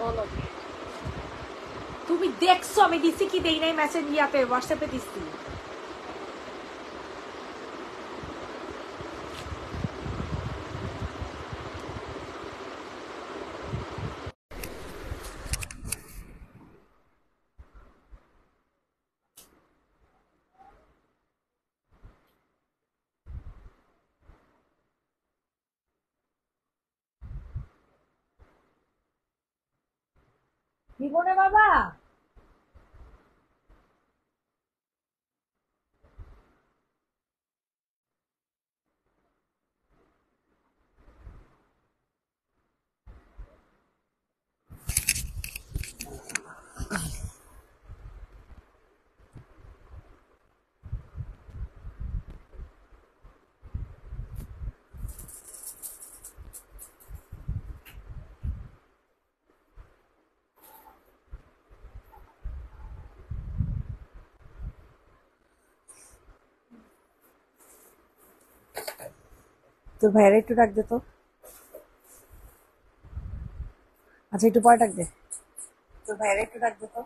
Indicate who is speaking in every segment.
Speaker 1: বলো তুমি দেখছো আমি দিছি কি দেই নাই মেসেজ ইয়াতে হোয়াটসঅ্যাপে দিছি জীবনে বাবা তোর ভাইয়ের একটু ডাক দে তো আচ্ছা একটু পরে ডাক দে তোর ভাইয়ের একটু ডাক দে তো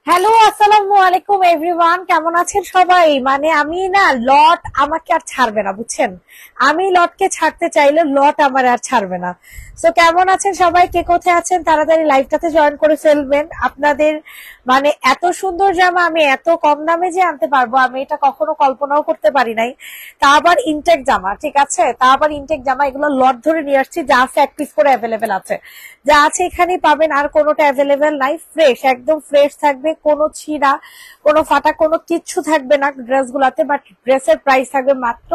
Speaker 1: হ্যালো আসসালামু আলাইকুম এভরিওয়ান কেমন আছেন সবাই মানে আমি না লট আমাকে আর ছাড়বে না বুঝছেন আমি লটকে ছাড়তে চাইলে লট আমার আর ছাড়বে না সো কেমন আছেন সবাই কে কোথায় আছেন তাড়াতাড়ি লাইভটাতে জয়েন করে ফেলবেন আপনাদের মানে এত সুন্দর জামা আমি এত কম দামে যে আনতে পারবো আমি এটা কখনো কল্পনাও করতে পারি নাই তা আবার ইনটেক জামা ঠিক আছে তা আবার ইনটেক জামা এগুলো লট ধরে নিয়ে আসছি যা আছে এক পিস করে অ্যাভেলেবেল আছে যা আছে এখানেই পাবেন আর কোনোটা অ্যাভেলেবেল নাই ফ্রেশ একদম ফ্রেশ থাকবে কোনো ছিঁড়া কোনো ফাটা কোনো কিচ্ছু থাকবে না ড্রেস গুলাতে বাট ড্রেসের প্রাইস থাকবে মাত্র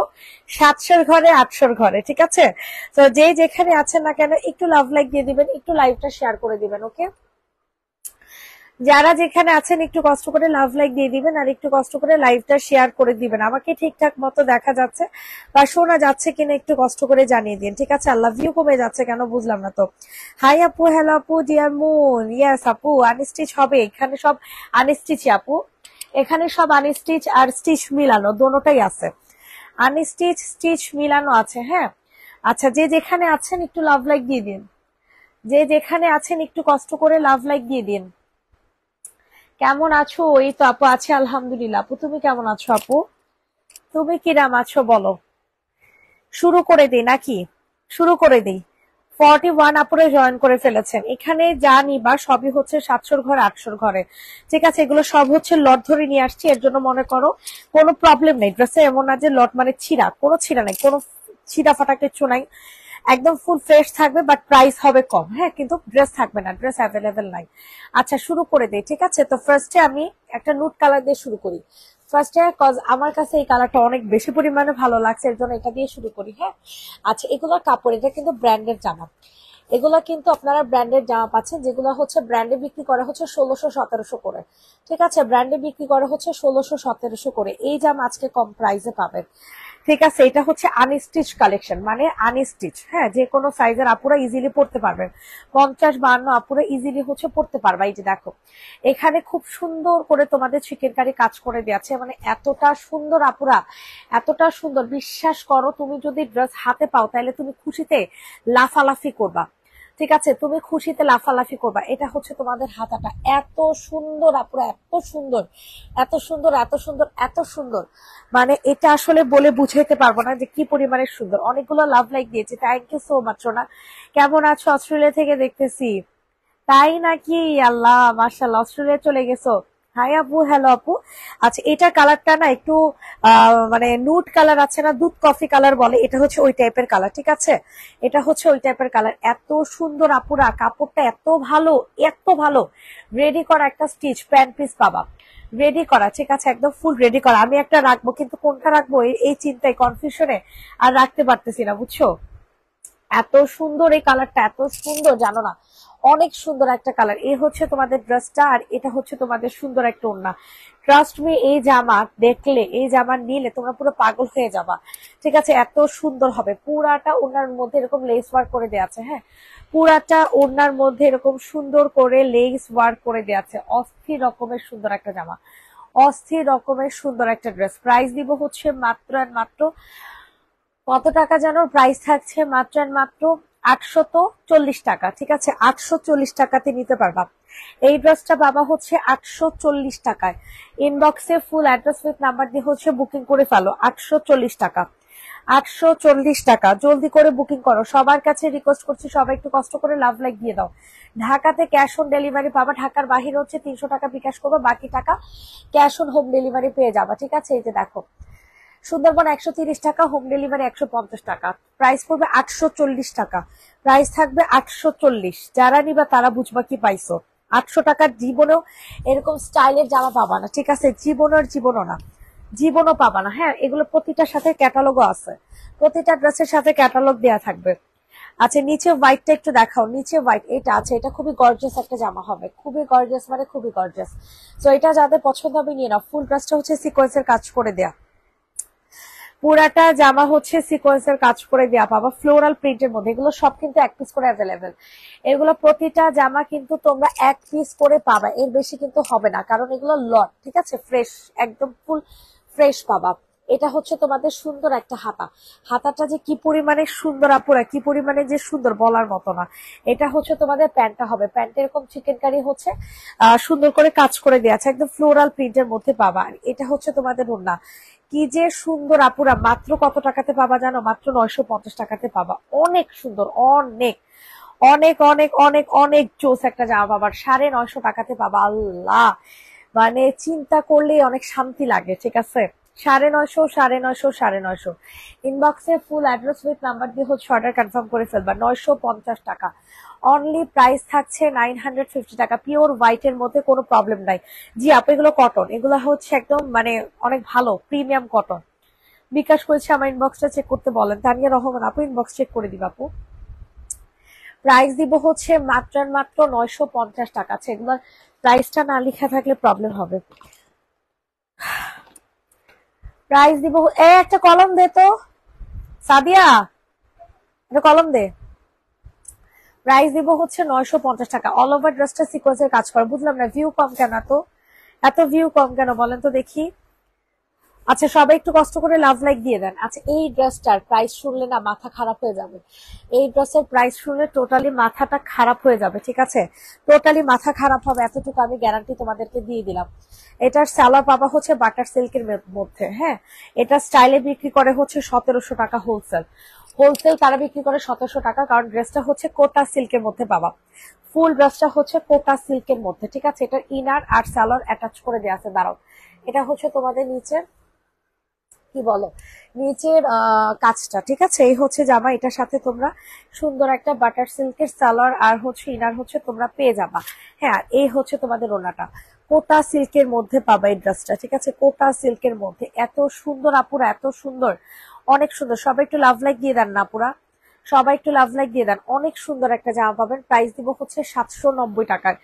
Speaker 1: 700 ঘরে 800 ঘরে ঠিক আছে তো যে যেখানে আছেন না কেন একটু লাভ লাইক দিয়ে দিবেন একটু লাইভটা শেয়ার করে দিবেন ওকে যারা যেখানে আছেন একটু কষ্ট করে লাভ লাইক দিয়ে দিবেন আর একটু কষ্ট করে লাইভটা শেয়ার করে দিবেন আমাকে ঠিকঠাক মতো দেখা যাচ্ছে বা শোনা যাচ্ছে কিনা একটু কষ্ট করে জানিয়ে দিন ঠিক আছে আল্লাহ ভিউ কমে যাচ্ছে কেন বুঝলাম না তো হাই আপু হ্যালো আপু ডিয়ার মুন ইয়েস আপু আনস্টিচ হবে এখানে সব আনস্টিচ আপু এখানে সব আনস্টিচ আর স্টিচ মিলানো দোনোটাই আছে আনস্টিচ স্টিচ মিলানো আছে হ্যাঁ আচ্ছা যে যেখানে আছেন একটু লাভ লাইক দিয়ে দিন যে যেখানে আছেন একটু কষ্ট করে লাভ লাইক দিয়ে দিন কেমন আছো এই তো আপু আছে আলহামদুলিল্লাহ আপু তুমি কেমন আছো আপু তুমি কিরাম আছো বলো শুরু করে দিই নাকি শুরু করে দিই 41 আপুরে জয়েন করে ফেলেছেন এখানে যা নিবা সবই হচ্ছে 700 ঘরে 800 ঘরে ঠিক আছে এগুলো সব হচ্ছে লট ধরে নিয়ে আসছি এর জন্য মনে করো কোনো প্রবলেম নেই ড্রেসে এমন না যে লট মানে ছিঁড়া কোনো ছিঁড়া নেই কোনো ছিঁড়া ফাটা কিছু নাই একদম ফুল ফ্রেশ থাকবে বাট প্রাইস হবে কম হ্যাঁ কিন্তু ড্রেস থাকবে না ড্রেস অ্যাভেলেবেল নাই আচ্ছা শুরু করে দেই ঠিক আছে তো ফার্স্টে আমি একটা নুট কালার দিয়ে শুরু করি ফার্স্টে কজ আমার কাছে এই কালারটা অনেক বেশি পরিমাণে ভালো লাগছে এর জন্য এটা দিয়ে শুরু করি হ্যাঁ আচ্ছা এগুলোর কাপড় এটা কিন্তু ব্র্যান্ডের জামা এগুলা কিন্তু আপনারা ব্র্যান্ডের জামা পাচ্ছেন যেগুলো হচ্ছে ব্র্যান্ডে বিক্রি করা হচ্ছে 1600-1700 করে ঠিক আছে ব্র্যান্ডে বিক্রি করা হচ্ছে 1600-1700 করে এই জামা আজকে কম প্রাইসে পাবেন ঠিক আছে এটা হচ্ছে আনস্টিচ কালেকশন মানে আনস্টিচ হ্যাঁ যে কোনো সাইজের আপুরা ইজিলি পড়তে পারবেন 50-52 আপুরা ইজিলি হচ্ছে পড়তে পারবা এই যে দেখো এখানে খুব সুন্দর করে তোমাদের চিকেন কারি কাজ করে দিয়েছে মানে এতটা সুন্দর আপুরা এতটা সুন্দর বিশ্বাস করো তুমি যদি ড্রেস হাতে পাও তাহলে তুমি খুশিতে লাফালাফি করবা ঠিক আছে তুমি খুশিতে লাফালাফি করবা এটা হচ্ছে তোমাদের হাতাটা এত সুন্দর আপুরা এত সুন্দর এত সুন্দর এত সুন্দর এত সুন্দর মানে এটা আসলে বলে বুঝাইতে পারবো না যে কি পরিমাণে সুন্দর অনেকগুলো লাভ লাইক দিয়েছে থ্যাংক ইউ সো মাচ সোনা কেমন আছো অস্ট্রেলিয়া থেকে দেখতেছি তাই নাকি আল্লাহ মাশাআল্লাহ অস্ট্রেলিয়া চলে গেছো হাই আপু হ্যালো আপু আচ্ছা এটার কালারটা না একটু মানে নুট কালার আছে না দুধ কফি কালার বলে এটা হচ্ছে ওই টাইপের কালার ঠিক আছে এটা হচ্ছে ওই টাইপের কালার এত সুন্দর আপুরা কাপড়টা এত ভালো রেডি করা একটা স্টিচ প্যান্ট পিস পাবা রেডি করা, ঠিক আছে, একদম ফুল রেডি করা। আমি একটা রাখবো, কিন্তু কোনটা রাখবো এই চিন্তায় কনফিউশনে আর রাখতে পারতেছি না, বুঝছো। এত সুন্দর এই কালারটা, এত সুন্দর জানো না, অনেক সুন্দর একটা কালার। এই হচ্ছে তোমাদের ড্রেসটা, আর এটা হচ্ছে তোমাদের সুন্দর একটা ওড়না। ট্রাস্ট মি, এই জামা দেখলে, এই জামা নিলে তোমরা পুরো পাগল হয়ে যাবা, ঠিক আছে, এত সুন্দর হবে। পুরাটা ওড়নার মধ্যে এরকম লেস ওয়ার্ক করে দেওয়া আছে, হ্যাঁ, পুরাটা ওড়নার মধ্যে এরকম সুন্দর করে লেস ওয়ার্ক করে দেওয়া আছে। অস্থির রকমের সুন্দর একটা জামা, অস্থির রকমের সুন্দর একটা ড্রেস। প্রাইস দিব হচ্ছে মাত্র আর মাত্র কত টাকা জানো? প্রাইস থাকছে মাত্র আর মাত্র 840 টাকা, ঠিক আছে, 840 টাকাতে নিতে পারবা। এই ড্রেসটা বাবা হচ্ছে 840 টাকায়। ইনবক্সে ফুল অ্যাড্রেস উইথ নাম্বার দিয়ে হচ্ছে বুকিং করে ফেলো। 840 টাকা, 840 টাকা, জলদি করে বুকিং করো। সবার কাছে রিকোয়েস্ট করছি, সবাই একটু কষ্ট করে লাভ লাইক দিয়ে দাও। ঢাকাতে ক্যাশ অন ডেলিভারি পাবা, ঢাকার বাহিরে হচ্ছে 300 টাকা বিকাশ করবো, বাকি টাকা ক্যাশ অন হোম ডেলিভারি পেয়ে যাবা, ঠিক আছে। এই যে দেখো, সুন্দরবন 130 টাকা, হোম ডেলিভারি 150 টাকা, প্রাইস পড়বে 840 টাকা, প্রাইস থাকবে 840। যারা নিবা তারা বুঝবা কি পাইছো। 800 টাকার জীবনেও এরকম স্টাইলের জামা পাবা না, ঠিক আছে, জীবনও না, জীবনও পাবা না। হ্যাঁ, এগুলো প্রতিটার সাথে ক্যাটালগও আছে, প্রতিটা ড্রেসের সাথে ক্যাটালগ দেওয়া থাকবে। আচ্ছা, নিচে হোয়াইটটা একটু দেখাও। নিচে হোয়াইট, এটা আছে, এটা খুবই গর্জিয়াস একটা জামা হবে, খুবই গর্জিয়াস, মানে খুবই গর্জিয়াস। তো এটা যাদের পছন্দ হবে নিয়ে নাও। ফুল ড্রেসটা হচ্ছে সিকোয়েন্সের কাজ করে দেয়া, পুরাটা জামা হচ্ছে সিকোয়েন্সের কাজ করে দেওয়া পাবা, ফ্লোরাল প্রিন্টের মধ্যে। এগুলো সব কিন্তু এক পিস করে অ্যাভেলেবেল। এগুলো প্রতিটা জামা কিন্তু তোমরা এক পিস করে পাবা, এর বেশি কিন্তু হবে না, কারণ এগুলো লট, ঠিক আছে, ফ্রেশ, একদম ফুল ফ্রেশ পাবা। এটা হচ্ছে তোমাদের সুন্দর একটা হাতা, হাতাটা যে কি পরিমাণে সুন্দর আপুরা, কি পরিমাণে যে সুন্দর বলার মতো না। এটা হচ্ছে তোমাদের প্যান্টটা হবে, প্যান্ট এরকম চিকেন কারি হচ্ছে সুন্দর করে কাজ করে দেওয়া আছে, একদম ফ্লোরাল প্রিন্টের মধ্যে পাবা। আর এটা হচ্ছে তোমাদের ওড়না, কি যে সুন্দর আপুরা। মাত্র কত টাকাতে পাবা জানো? মাত্র 950 টাকাতে পাবা। অনেক সুন্দর, অনেক অনেক অনেক অনেক অনেক জোস একটা জামা পাবার 950 টাকাতে পাবা। আল্লাহ, মানে চিন্তা করলেই অনেক শান্তি লাগে, ঠিক আছে। 950, 950, 950। ইনবক্সে ফুল অ্যাড্রেস উইথ নাম্বার দিয়ে হচ্ছে অর্ডার কনফার্ম করে ফেলবা। 950 টাকা অনলি, প্রাইস থাকছে 950 টাকা। পিওর হোয়াইট এর মধ্যে কোনো প্রবলেম নাই। জি আপু, এগুলো কটন, এগুলো হচ্ছে একদম মানে অনেক ভালো প্রিমিয়াম কটন। বিকাশ করেছে, আমার ইনবক্সটা চেক করতে বলেন। তানিয়া রহমান আপু, ইনবক্স চেক করে দিবা আপু। প্রাইস দিব হচ্ছে মাত্র আর মাত্র 950 টাকা। আছে, এগুলোর প্রাইসটা না লেখা থাকলে প্রবলেম হবে। প্রাইস দিব, একটা কলম দে তো সাদিয়া, একটা কলম দে। প্রাইস দিব হচ্ছে 950 টাকা। অল ওভার ড্রেসটা সিকোয়েন্সের কাজ করে। বুঝলাম না, ভিউ কম কেন? এত ভিউ কম কেন বলেন তো দেখি। আচ্ছা, সবাই একটু কষ্ট করে লাভ লাইক দিয়ে দেন। আচ্ছা, এই ড্রেসটার প্রাইস শুনলে না মাথা খারাপ হয়ে যাবে। এই ড্রেসের প্রাইস শুনলে টোটালি মাথাটা খারাপ হয়ে যাবে, ঠিক আছে, টোটালি মাথা খারাপ হবে, এতটুকু আমি গ্যারান্টি তোমাদেরকে দিয়ে দিলাম। এটার সালোয়ার পাবা হচ্ছে বাটার সিল্কের মধ্যে, হ্যাঁ। এটা স্টাইলে বিক্রি করে হচ্ছে 1700 টাকা হোলসেল। হোলসেল তারা বিক্রি করে 1700 টাকা, কারণ ড্রেসটা হচ্ছে কোটা সিল্কের মধ্যে পাবা। ফুল ড্রেসটা হচ্ছে কোটা সিল্কের মধ্যে, ঠিক আছে। এটার ইনার আর সালোয়ার অ্যাটাচ করে দেওয়া আছে। দাঁড়াও, এটা হচ্ছে তোমাদের নিচের কি বলো, নিচের কাজটা, ঠিক আছে। এই হচ্ছে জামা, এটার সাথে তোমরা সুন্দর একটা বাটার সিল্কের সালোয়ার আর হচ্ছে ইনার হচ্ছে তোমরা পেয়ে যাবা। হ্যাঁ, এই হচ্ছে তোমাদের ওনাটা, কোটা সিল্কের মধ্যে পাবা এই ড্রেসটা, ঠিক আছে, কোটা সিল্কের মধ্যে। এত সুন্দর আপুরা, এত সুন্দর, অনেক সুন্দর। সবাই একটু লাভ লাইক দিয়ে দেন না আপুরা, সবাই একটু লাভ লাইক দিয়ে দেন। অনেক সুন্দর একটা জামা পাবেন। প্রাইস দিব হচ্ছে 790 টাকায়।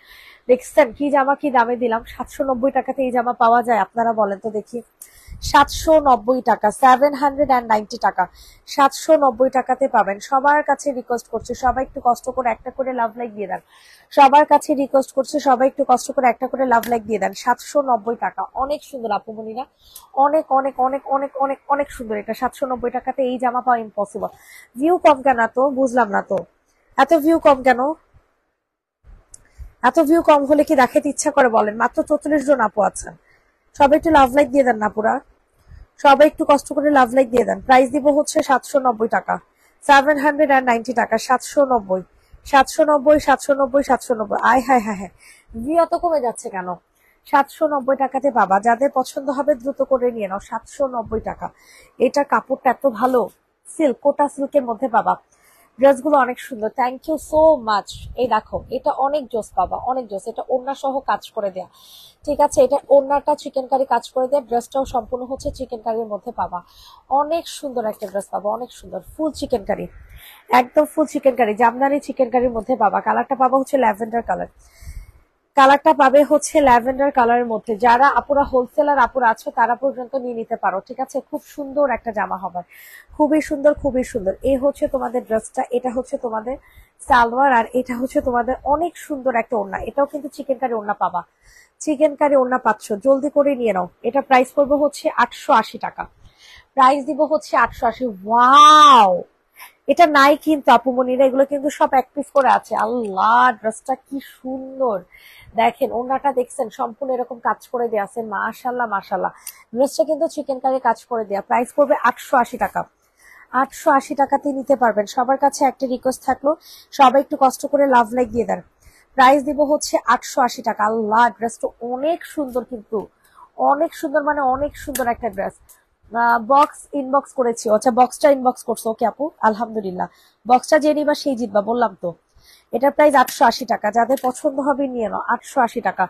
Speaker 1: দেখছেন কি জামা, কি দামে দিলাম। 790 টাকাতে এই জামা পাওয়া যায়? আপনারা বলেন তো দেখি। 790 টাকা, 790 টাকা, 790 টাকাতে পাবেন। সবার কাছে রিকোয়েস্ট করছে, সবাই একটু কষ্ট করে একটা করে লাভ লাইক দিয়ে দেন। সবার কাছে রিকোয়েস্ট করছে, সবাই একটু কষ্ট করে একটা করে লাভ লাইক দিয়ে দেন। 790 টাকা, অনেক সুন্দর আপুমনিরা, অনেক অনেক অনেক অনেক অনেক অনেক সুন্দর। এটা 790 টাকাতে এই জামা পাওয়া ইম্পসিবল। ভিউ কম কেন? তো বুঝলাম না তো, এত ভিউ কম কেন? এত ভিউ কম হলে কি দেখাতে ইচ্ছা করে বলেন? মাত্র 44 জন আপু আছেন, সবাই একটু লাভ লাইক দিয়ে দেন না পুরা, সবাই একটু কষ্ট করে লাভ লাইক দিয়ে দেন। প্রাইস দিব হচ্ছে 790 টাকা, 790 টাকা, 790, 790, 790, 790। আয় হায় হায় হ্যাঁ, ভিউ অত কমে যাচ্ছে কেন? 790 টাকাতে পাবা। যাদের পছন্দ হবে দ্রুত করে নিয়ে নাও। 790 টাকা। এটা কাপড়টা এত ভালো, সিল্ক, কোটা সিল্কের মধ্যে পাবা। ড্রেসগুলো অনেক সুন্দর, থ্যাংক ইউ সো মাচ। এই দেখো এটা অনেক জোস পাবা, অনেক জোস। এটা ওড়না সহ কাজ করে দেয়া, ঠিক আছে। এটা ওড়নাটা চিকেন কারি কাজ করে দেয়া, ড্রেসটাও সম্পূর্ণ হচ্ছে চিকেন কারির মধ্যে পাবা। অনেক সুন্দর একটা ড্রেস পাবা, অনেক সুন্দর, ফুল চিকেন কারি, একদম full chicken curry, Jamdani chicken কারির মধ্যে পাবা। কালারটা পাবা হচ্ছে ল্যাভেন্ডার কালার, কালারটা পাবে হচ্ছে ল্যাভেন্ডার কালারের মধ্যে। যারা আপুরা হোলসেলার আপুরা আছো তারা পর্যন্ত নিয়ে নিতে পারো, ঠিক আছে। খুব সুন্দর একটা জামা হবে, খুবই সুন্দর, খুবই সুন্দর। এই হচ্ছে তোমাদের ড্রেসটা, এটা হচ্ছে তোমাদের সালোয়ার, আর এটা হচ্ছে তোমাদের অনেক সুন্দর একটা ওড়না। এটাও কিন্তু চিকেন কারি ওড়না পাবা, চিকেন কারি ওড়না পাচ্ছ, জলদি করে নিয়ে নাও। এটা প্রাইস পড়বে হচ্ছে 880 টাকা, প্রাইস দিব হচ্ছে 880। ওয়াও, এটা নাই কিন্তু আপুমনিরা, এগুলো কিন্তু সব এক পিস করে আছে। আল্লাহ, ড্রেসটা কি সুন্দর, দেখেন ওড়নাটা দেখছেন, সম্পূর্ণ এরকম কাজ করে দেওয়া আছে। মাশাল্লাহ মাশাল্লাহ, ড্রেসটা কিন্তু চিকেন কারি কাজ করে দেওয়া। প্রাইস পড়বে 880 টাকা, 880 টাকাতে নিতে পারবেন। সবার কাছে একটা রিকোয়েস্ট থাকলো, সবাই একটু কষ্ট করে লাভ লাইক দিয়ে দেন। প্রাইস দিব হচ্ছে 880 টাকা। আল্লাহ, ড্রেসটা অনেক সুন্দর কিন্তু, অনেক সুন্দর, মানে অনেক সুন্দর একটা ড্রেস। বক্স ইনবক্স করেছি, আচ্ছা বক্সটা ইনবক্স করছো, ওকে আপু আলহামদুলিল্লাহ। বক্সটা যে নিবা সেই জিতবা, বললাম তো। এটার প্রাইস 880 টাকা, যাদের পছন্দ হবে নিয়ে নাও, 880 টাকা।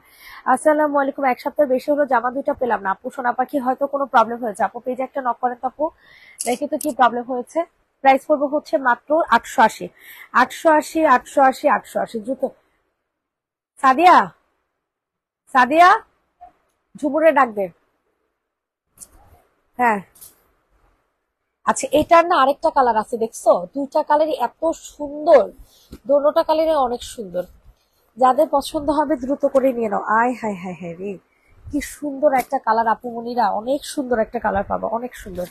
Speaker 1: আসসালামু আলাইকুম, এক সপ্তাহ বেশি হলো জামা দুইটা পেলাম না আপু। সোনা পাখি হয়তো কোনো প্রবলেম হয়েছে আপু, পেজে একটা নক করেন তো আপু, দেখি তো কি প্রবলেম হয়েছে। প্রাইস পড়বে হচ্ছে মাত্র 880, 880, 880, 880। জুতো সাদিয়া, সাদিয়া ঝুমুরে ডাক দে। হ্যাঁ, আচ্ছা এটার না আরেকটা কালার আছে, দেখছো? দুইটা কালারই এত সুন্দর, দোনোটা কালারই অনেক সুন্দর। যাদের পছন্দ হবে দ্রুত করে নিয়ে নাও। আয় হায় হায় হায় রে, কি সুন্দর একটা কালার আপুমনিরা, অনেক সুন্দর একটা কালার পাবা, অনেক সুন্দর।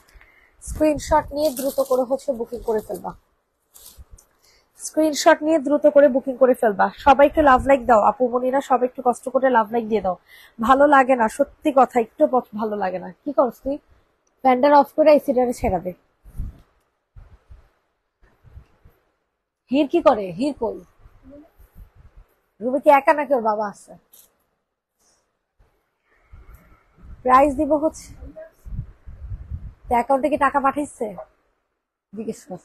Speaker 1: স্ক্রিনশট নিয়ে দ্রুত করে হচ্ছে বুকিং করে ফেলবা, স্ক্রিনশট নিয়ে দ্রুত করে বুকিং করে ফেলবা। সবাই একটু লাভ লাইক দাও আপুমনিরা, সবাই একটু কষ্ট করে লাভ লাইক দিয়ে দাও। ভালো লাগে না, সত্যি কথা, একটু ভালো লাগে না। কি করছ তুই? ফ্যানটা অফ করে এসিটারে ছেড়া দে। হির কি করে? হির কই? রুমে কি একা নাকি ওর বাবা আছে? প্রাইস দিব হচ্ছে, অ্যাকাউন্টে কি টাকা পাঠাইছে জিজ্ঞেস কর।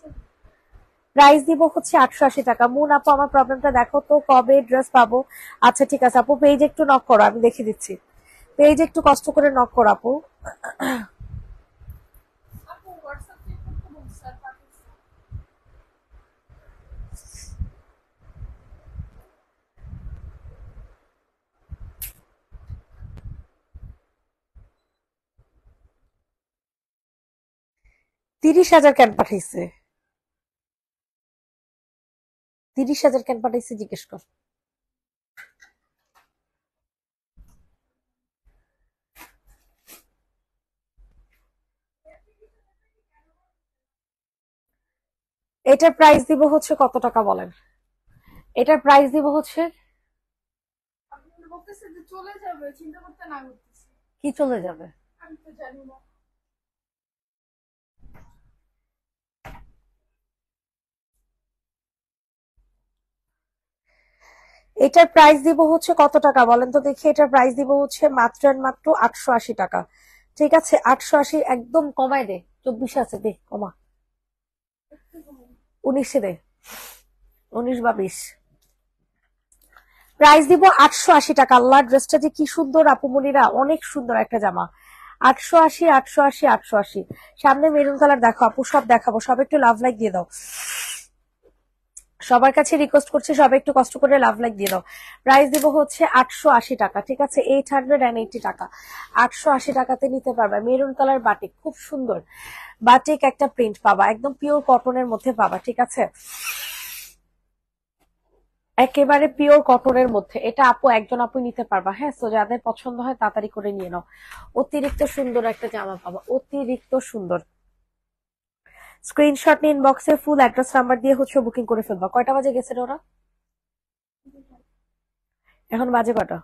Speaker 1: প্রাইস দিব হচ্ছে 880 টাকা। মুন আপু আমার প্রবলেমটা দেখো তো, কবে ড্রেস পাবো? আচ্ছা ঠিক আছে আপু, পেজ একটু নক করো, আমি দেখে দিচ্ছি। পেজ একটু কষ্ট করে নক করো আপু। তিরিশ হাজার কেন পাঠাইছে? 30,000 কেন পাঠাইছে জিজ্ঞেস কর। এটার প্রাইস দিব হচ্ছে কত টাকা বলেন? এটার প্রাইস দিব হচ্ছে, কি চলে যাবে? এটার প্রাইস দিব হচ্ছে কত টাকা বলেন তো দেখি। এটার প্রাইস দিব হচ্ছে মাত্র আর মাত্র 880 টাকা, ঠিক আছে। 880 একদম কমায় দে, 24 আছে, দে কমা, 19-এ দে, 19 বা 20। প্রাইস দিব 880 টাকা। আল্লাহ, ড্রেসটা যে কি সুন্দর আপুমনিরা, অনেক সুন্দর একটা জামা। 880, 880, 880। সামনে মেরুন কালার দেখো আপু, সব দেখাবো, সব একটু লাভ লাইক দিয়ে দাও। সবার কাছে রিকোয়েস্ট করছি, সবাই একটু কষ্ট করে লাভ লাইক দিয়ে দাও। প্রাইস দিব হচ্ছে 880 টাকা, ঠিক আছে, 880 টাকা। 880 টাকাতে নিতে পারবে। মেরুন কালার বাটিক, খুব সুন্দর বাটিক একটা প্রিন্ট পাবা, একদম পিওর কটনের মধ্যে পাবা, ঠিক আছে, একেবারে পিওর কটনের মধ্যে। এটা আপু একজন আপু নিতে পারবা, হ্যাঁ। তো যাদের পছন্দ হয় তাড়াতাড়ি করে নিয়ে নাও। অতিরিক্ত সুন্দর একটা জামা পাবা, অতিরিক্ত সুন্দর। স্ক্রিনশট নিয়ে ইনবক্সে ফুল অ্যাড্রেস নাম্বার দিয়ে হচ্ছে বুকিং করে ফেলবা। কয়টা বাজে গেছে রে ওরা? এখন বাজে কটা?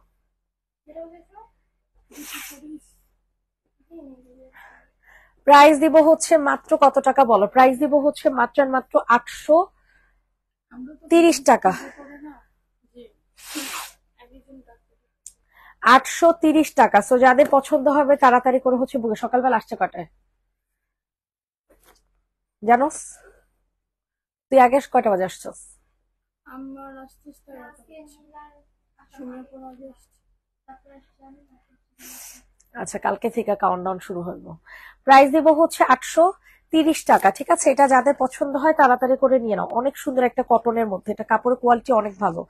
Speaker 1: প্রাইস দিব হচ্ছে মাত্র কত টাকা বলো? প্রাইস দিব হচ্ছে মাত্র আর মাত্র 830 টাকা, 830 টাকা। সো যাদের পছন্দ হবে তাড়াতাড়ি করে হচ্ছে বুকে। সকালবেলা আসছে কটায় জানোস? তুই আগে কয়টা বাজে আসছস?
Speaker 2: আমার আসতে
Speaker 1: আচ্ছা, কালকে থেকে কাউন্টডাউন শুরু হইব। প্রাইস দিব হচ্ছে 830 টাকা, ঠিক আছে? এটা যাদের পছন্দ হয় তাড়াতাড়ি করে নিয়ে নাও। অনেক সুন্দর একটা কটনের মধ্যে, এটা কাপড়ের কোয়ালিটি অনেক ভালো,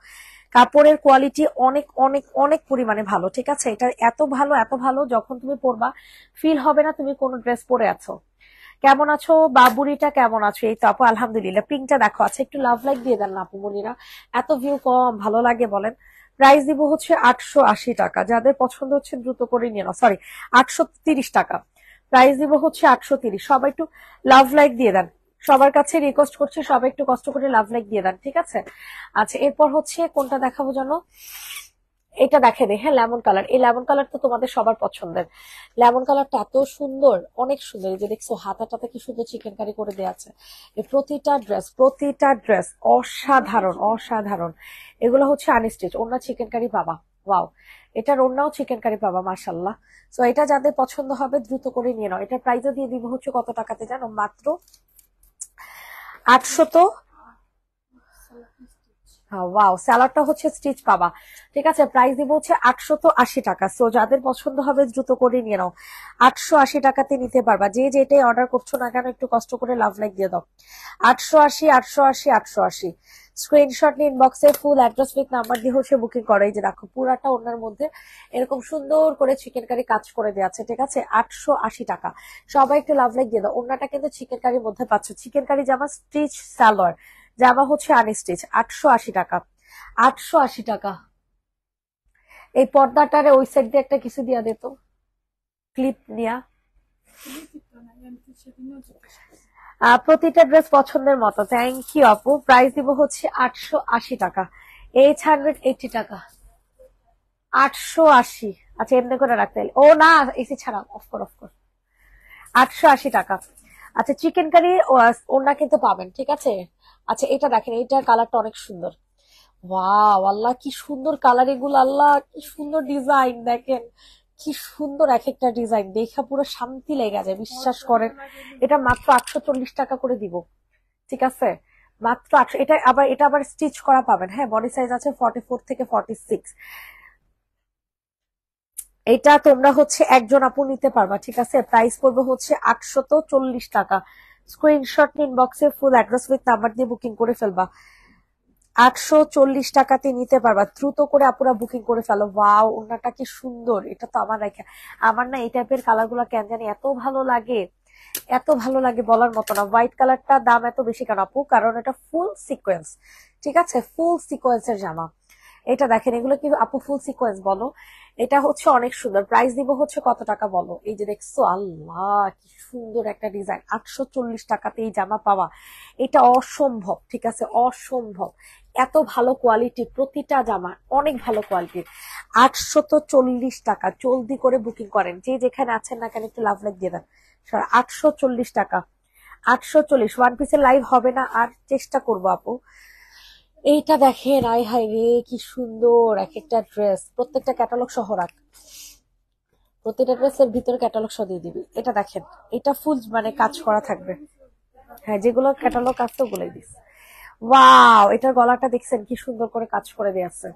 Speaker 1: কাপড়ের কোয়ালিটি অনেক অনেক অনেক পরিমাণে ভালো, ঠিক আছে? এটা এত ভালো এত ভালো, যখন তুমি পরবা ফিল হবে না তুমি কোনো ড্রেস পরে আছো। কেমন আছো বাবুরিটা, কেমন আছো? এই তো আপু আলহামদুলিল্লাহ। পিঙ্কটা দেখো, আচ্ছা একটু লাভ লাইক দিয়ে দেন না আপু মনিরা, এত ভিউ কম ভালো লাগে বলেন। প্রাইস দিব হচ্ছে 880 টাকা, যাদের পছন্দ হচ্ছে দ্রুত করে নিয়ে নাও। সরি, 830 টাকা। প্রাইস দিব হচ্ছে 830। সবাই একটু লাভ লাইক দিয়ে দেন, সবার কাছে রিকোয়েস্ট করছি সবাই একটু কষ্ট করে লাভ লাইক দিয়ে দেন, ঠিক আছে? আচ্ছা, এরপর হচ্ছে কোনটা দেখাবো জানো? এটা দেখে দে, হ্যাঁ লেমন কালার। এই লেমন কালার তো তোমাদের সবার পছন্দের। লেমন কালারটা এত সুন্দর, অনেক সুন্দর। এই যে দেখছো হাতাটাতে কি সুন্দর চিকেন কারি করে দেওয়া আছে। এই প্রতিটা ড্রেস অসাধারণ অসাধারণ। এগুলো হচ্ছে আনস্টিচ, ওন্না চিকেন কারি পাবা। ওয়াও, এটার ওন্নাও চিকেন কারি পাবা, মাশাল্লাহ। তো এটা যাদের পছন্দ হবে দ্রুত করে নিয়ে নাও। এটার প্রাইসও দিয়ে দিব হচ্ছে কত টাকাতে জানো? মাত্র 800। ওয়াও, স্যালাডটা হচ্ছে স্টিচ পাবা, ঠিক আছে? প্রাইস দিব হচ্ছে 880 টাকা। সো যাদের পছন্দ হবে দ্রুত করে নিয়ে নাও। 880 টাকাতে নিতে পারবা। যে যেটাই অর্ডার করছো না কেন একটু কষ্ট করে লাভ লাইক দিয়ে দাও। 880, 880, 880। স্ক্রিনশট নিয়ে ইনবক্সে ফুল অ্যাড্রেস উইথ নাম্বার দিয়ে হচ্ছে বুকিং করো। এই যে দেখো পুরাটা ওনার মধ্যে এরকম সুন্দর করে চিকেন কারি কাজ করে দেওয়া আছে, ঠিক আছে? 880 টাকা। সবাই একটু লাভ লাইক দিয়ে দাও। ওনাটা কিন্তু চিকেন কারির মধ্যে পাচ্ছ, চিকেন কারি জামা স্টিচ সালোয়ার, জামা হচ্ছে আনস্টিচ। 880 টাকা, 880 টাকা। এই পর্দাটারে ওই সাইড দিয়ে একটা কিছু দিয়া দিত, ক্লিপ দিয়া। প্রতিটা ড্রেস পছন্দের মতো। থ্যাংক ইউ আপু। প্রাইস দিব হচ্ছে 880 টাকা, 880 টাকা। 880। আচ্ছা এমনি করে রাখতে ও না, এসি ছাড়া অফ কর অফ কর। 880 টাকা। আচ্ছা চিকেন কারি ওনা কিন্তু পাবেন, ঠিক আছে? আচ্ছা এটা দেখেন, এইটার কালারটা অনেক সুন্দর। ওয়াও, আল্লাহ কি সুন্দর কালার এগুলো, আল্লাহ কি সুন্দর ডিজাইন দেখেন, কি সুন্দর এক একটা ডিজাইন, দেখা পুরো শান্তি লেগে যায়, বিশ্বাস করেন। এটা মাত্র 840 টাকা করে দিব, ঠিক আছে? মাত্র 800। এটা আবার স্টিচ করা পাবেন, হ্যাঁ। বডি সাইজ আছে 44 থেকে 46। এটা তোমরা হচ্ছে একজন আপু নিতে পারবা, ঠিক আছে? প্রাইস পড়বে হচ্ছে 840 টাকা। স্ক্রিনশট ইনবক্সে ফুল অ্যাড্রেস উইথ নাম্বার দিয়ে বুকিং করে ফেলবা। 840 টাকাতে নিতে পারবা, দ্রুত করে আপুরা বুকিং করে ফেলো। ওয়াও, ওনাটা কি সুন্দর। এটা তো আমার না এই টাইপের কালার গুলা কেন জানি এত ভালো লাগে, এত ভালো লাগে বলার মতো না। হোয়াইট কালারটা দাম এত বেশি কেন আপু? কারণ এটা ফুল সিকোয়েন্স, ঠিক আছে? ফুল সিকোয়েন্সের জামা। এটা দেখেন, এগুলো কি আপু ফুল সিকোয়েন্স বলো? এটা হচ্ছে অনেক সুন্দর। প্রাইস দিব হচ্ছে কত টাকা বলো? এই যে দেখছো, আল্লাহ কি সুন্দর একটা ডিজাইন। 840 টাকাতে এই জামা পাওয়া, এটা অসম্ভব, ঠিক আছে? অসম্ভব। এত ভালো কোয়ালিটি, প্রতিটা জামা অনেক ভালো কোয়ালিটির। 840 টাকা। জলদি করে বুকিং করেন, যে যেখানে আছেন না কেন একটু লাভ লাইক দিয়ে দেন। 840 টাকা, 840। ওয়ান পিসের লাইভ হবে না আর, চেষ্টা করবো আপু। এইটা দেখেন, আয় হায় রে কি সুন্দর এক একটা ড্রেস। প্রত্যেকটা ক্যাটালগ সহ রাখ, প্রতিটা ড্রেসের ভিতরে ক্যাটালগ সহ দিয়ে দিবি। এটা দেখেন, এটা ফুল মানে কাজ করা থাকবে, হ্যাঁ। যেগুলো ক্যাটালগ আছে ওগুলোই দিস। ওয়াও, এটার গলাটা দেখছেন কি সুন্দর করে কাজ করে দেয়া আছে।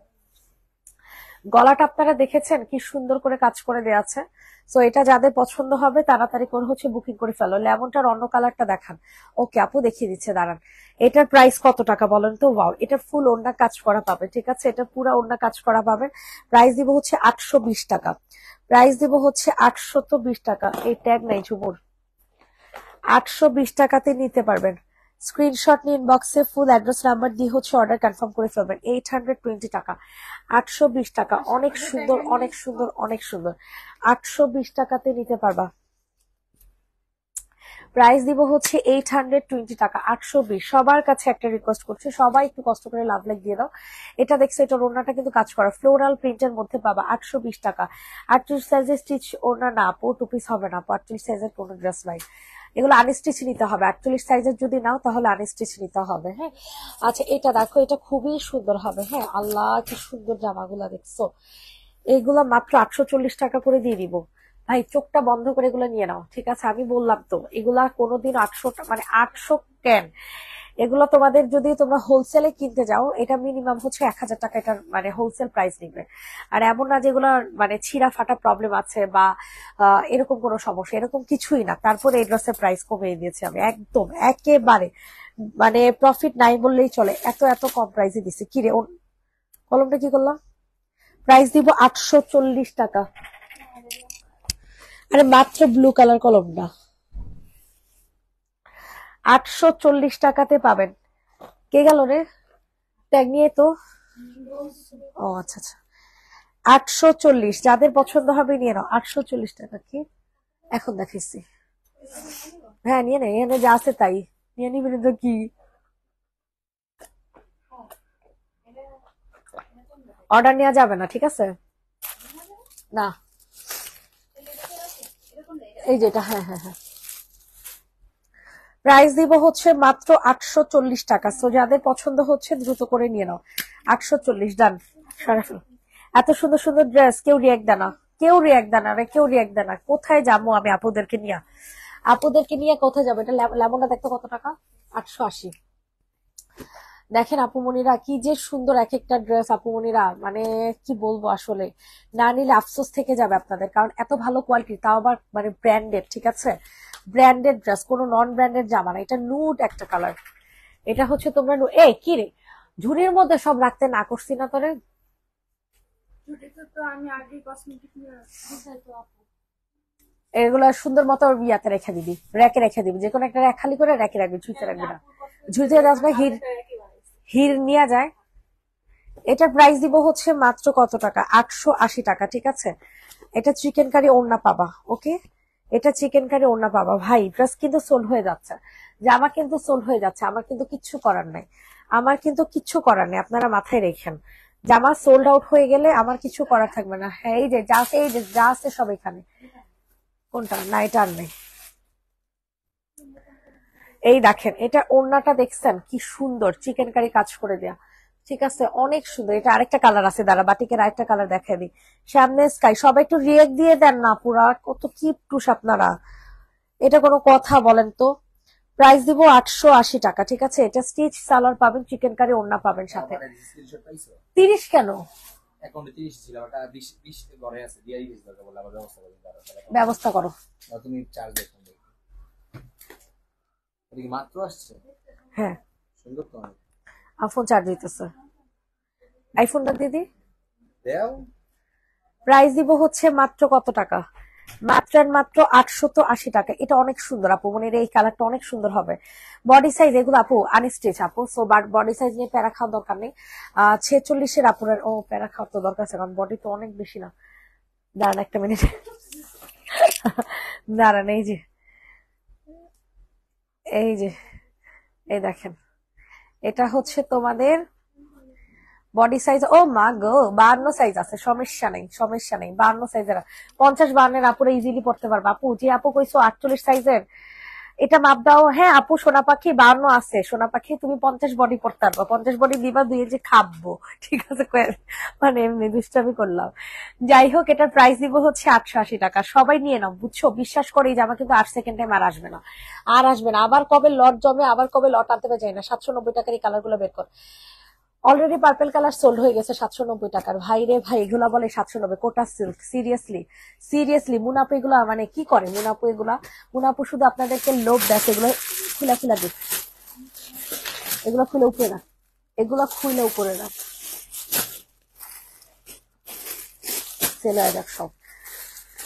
Speaker 1: গলাটা আপনারা দেখেছেন কি সুন্দর করে কাজ করে দেয়া আছে। সো এটা যাদের পছন্দ হবে তাড়াতাড়ি করে হচ্ছে বুকিং করে ফেলো। লেমনটার অন্য কালারটা দেখান। ওকে আপু দেখিয়ে দিচ্ছে, দাঁড়ান। এটার প্রাইস কত টাকা বলেন তো? ওয়াও, এটা ফুল ওড়না কাজ করা পাবে, ঠিক আছে? এটা পুরো ওড়না কাজ করা পাবে। প্রাইস দিব হচ্ছে 820 টাকা। প্রাইস দিব হচ্ছে 820 টাকা। এই ট্যাগ নাই ঝুমুর। 820 টাকাতে নিতে পারবেন। স্ক্রিনশট নিয়ে ইনবক্সে ফুল অ্যাড্রেস নাম্বার দিয়ে হচ্ছে অর্ডার কনফার্ম করে ফেলবেন। 820 টাকা, 820 টাকা। অনেক সুন্দর অনেক সুন্দর অনেক সুন্দর। 820 টাকাতে নিতে পারবা। প্রাইস দিব হচ্ছে 820 টাকা, 820। সবার কাছে একটা রিকোয়েস্ট করছি, সবাই একটু কষ্ট করে লাভ লাইক দিয়ে দাও। এটা দেখছো, এটা ওড়নাটা কিন্তু কাজ করা ফ্লোরাল প্রিন্টের মধ্যে পাবা। 820 টাকা। 48 সাইজের স্টিচ ওড়না না আপু, টু পিস হবে না আপু। 48 সাইজের কোনো ড্রেস নাই, এগুলো আনস্টিচ নিতে হবে। 48 সাইজের যদি নাও তাহলে আনস্টিচ নিতে হবে, হ্যাঁ। আচ্ছা এটা দেখো, এটা খুবই সুন্দর হবে, হ্যাঁ। আল্লাহ কি সুন্দর জামাগুলা দেখছো। এইগুলা মাত্র 840 টাকা করে দিয়ে দিব। ভাই চোখটা বন্ধ করে এগুলো নিয়ে নাও, ঠিক আছে? আমি বললাম তো এগুলা কোনোদিন 800 মানে 800 কেন, এগুলো তোমাদের যদি তোমরা হোলসেলে কিনতে যাও, এটা মিনিমাম হচ্ছে 1000 টাকা, এটার মানে হোলসেল প্রাইস নিবে। আর এমন না যেগুলো মানে ছিঁড়া ফাটা প্রবলেম আছে বা এরকম কোনো সমস্যা, এরকম কিছুই না। তারপরে এই ড্রেসের প্রাইস কমিয়ে দিয়েছি আমি একদম একেবারে, মানে প্রফিট নাই বললেই চলে, এত এত কম প্রাইসে দিচ্ছি। কি রে কলমটা কি করলাম, প্রাইস দিব 840 টাকা। আরে মাত্র ব্লু কালার কলম না, 840 টাকাতে পাবেন। কে গেল রে ট্যাগ নিয়ে? তো ও আচ্ছা আচ্ছা, 840, যাদের পছন্দ হবে নিয়ে নাও। 840 টাকা কি এখন দেখাইছি? হ্যাঁ নিয়ে নে, এখানে যা আছে তাই নিয়ে নিবেন তো কি। অর্ডার নেওয়া যাবে না, ঠিক আছে? না, এই যেটা, হ্যাঁ হ্যাঁ হ্যাঁ, প্রাইস দিব হচ্ছে মাত্র 840 টাকা। সো যাদের পছন্দ হচ্ছে দ্রুত করে নিয়ে নাও। 840, ডান। সরাসরি এত সুন্দর সুন্দর ড্রেস, কেউ রিয়াক্ট দেয় না, কেউ রিয়াক্ট দেয় না রে, কেউ রিয়াক্ট দেয় না। কোথায় যাবো আমি আপুদেরকে নিয়ে, আপুদেরকে নিয়ে কোথায় যাবো? এটা লেমনটা দেখতে কত টাকা? 880। দেখেন আপুমনিরা কি যে সুন্দর এক একটা ড্রেস, আপুমনিরা মানে কি বলবো আসলে, না নিলে আফসোস থেকে যাবে আপনাদের, কারণ এত ভালো কোয়ালিটি, তাও আবার মানে ব্র্যান্ডেড, ঠিক আছে? ব্র্যান্ডেড ড্রেস, কোনো নন ব্র্যান্ডেড জামা না। এটা নুড একটা কালার, এটা হচ্ছে তোমরা এই কি রে ঝুড়ির মধ্যে সব রাখতে না করছি না তোরে?
Speaker 2: ছুটিতে তো আমি আগে কসমেটিক নিয়ে বুঝাই তো আপু।
Speaker 1: এগুলো সুন্দর মতো ইয়াতে রেখে দিবি, র্যাকে রেখে দিবি, যে কোনো একটা র্যাক খালি করে র্যাকে রাখবি, ঝুঁতে রাখবি না। ঝুঁতে রাখবে হির, হির নিয়ে যায়। এটার প্রাইস দিব হচ্ছে মাত্র কত টাকা? 880 টাকা, ঠিক আছে? এটা চিকেন কারি ওড়না পাবা, ওকে? এটা চিকেন কারি ওড়না পাবা। ভাই ড্রেস কিন্তু সোল্ড হয়ে যাচ্ছে, জামা কিন্তু সোল্ড হয়ে যাচ্ছে, আমার কিন্তু কিচ্ছু করার নাই, আমার কিন্তু কিচ্ছু করার নেই, আপনারা মাথায় রেখেন। জামা সোল্ড আউট হয়ে গেলে আমার কিছু করার থাকবে না। হ্যাঁ এই যে যা আছে, এই যে যা আছে সব এখানে। কোনটা? না এটা আর নেই। এই দেখেন, এটা ওড়নাটা দেখছেন কি সুন্দর, চিকেন কারি কাজ করে দেয়া, ঠিক আছে? অনেক সুন্দর। এটা আরেকটা কালার আছে, দাঁড়া বাটিকের আরেকটা কালার দেখাই দিই। সামনে স্কাই, সবাই একটু রিয়েক্ট দিয়ে দেন না, পুরা কত কি টুস আপনারা, এটা কোনো কথা বলেন তো? প্রাইস দিব 880 টাকা, ঠিক আছে? এটা স্টিচ সালোয়ার পাবেন, চিকেন কারি ওড়না পাবেন সাথে। 30 কেন?
Speaker 3: অ্যাকাউন্টে 30 ছিল, ওটা 20 ঘরে আছে, দিয়ে দিয়েছি তোকে, বলে আবার ব্যবস্থা করে দাও।
Speaker 1: ব্যবস্থা করো।
Speaker 3: তুমি চার্জ দেখো, এদিকে মাত্র আসছে।
Speaker 1: হ্যাঁ
Speaker 3: সুন্দর তো অনেক।
Speaker 1: ফোন চার্জ হইতেছে, আইফোনটা দিদি।
Speaker 3: দেও
Speaker 1: প্রাইস দিব হচ্ছে মাত্র কত টাকা? মাত্র আর মাত্র 880 টাকা। এটা অনেক সুন্দর আপু, মনে এই কালারটা অনেক সুন্দর হবে। বডি সাইজ এগুলো আপু আনস্টিচ আপু, সো বডি সাইজ নিয়ে প্যারা খাওয়ার দরকার নেই। 46-এর আপুরের ও প্যারা খাওয়ার তো দরকার আছে, কারণ বডি তো অনেক বেশি না। দাঁড়ান একটা মিনিট, দাঁড়ান, এই যে এই যে এই দেখেন, এটা হচ্ছে তোমাদের বডি সাইজ। ও মা গো, 52 সাইজ আছে, সমস্যা নেই সমস্যা নেই, 52 সাইজের 50-52 আপুরা ইজিলি পড়তে পারবা। আপু যে আপু কইছো 48 সাইজের, এটা মাপ দাও। হ্যাঁ আপু সোনা পাখি 52 আছে, সোনা পাখি তুমি 50 বডি পড়তে পারবা, 50 বডি দিবা, দুই যে খাবো, ঠিক আছে? মানে এমনি দুষ্টামি করলাম। যাই হোক, এটার প্রাইস দিব হচ্ছে 880 টাকা। সবাই নিয়ে নাও, বুঝছো? বিশ্বাস করে এই জামা কিন্তু 8 সেকেন্ড টাইম আর আসবে না, আর আসবে না। আবার কবে লট জমে, আবার কবে লট আনতে পারে যায় না। 790 টাকার এই কালার গুলো বের কর। অলরেডি পার্পল কালার সোল্ড হয়ে গেছে 790 টাকার। ভাই রে ভাই, এগুলা বলে 790? কোটা সিল্ক, সিরিয়াসলি সিরিয়াসলি। মুনাপু এগুলা মানে কি করে মুনাপু এগুলা? মুনাপু শুধু আপনাদেরকে লোভ দেখে, এগুলো খুলা খুলা দেখ, এগুলো খুলে উপরে রাখ, এগুলো খুলে উপরে রাখ, সেল হয়ে যাক সব।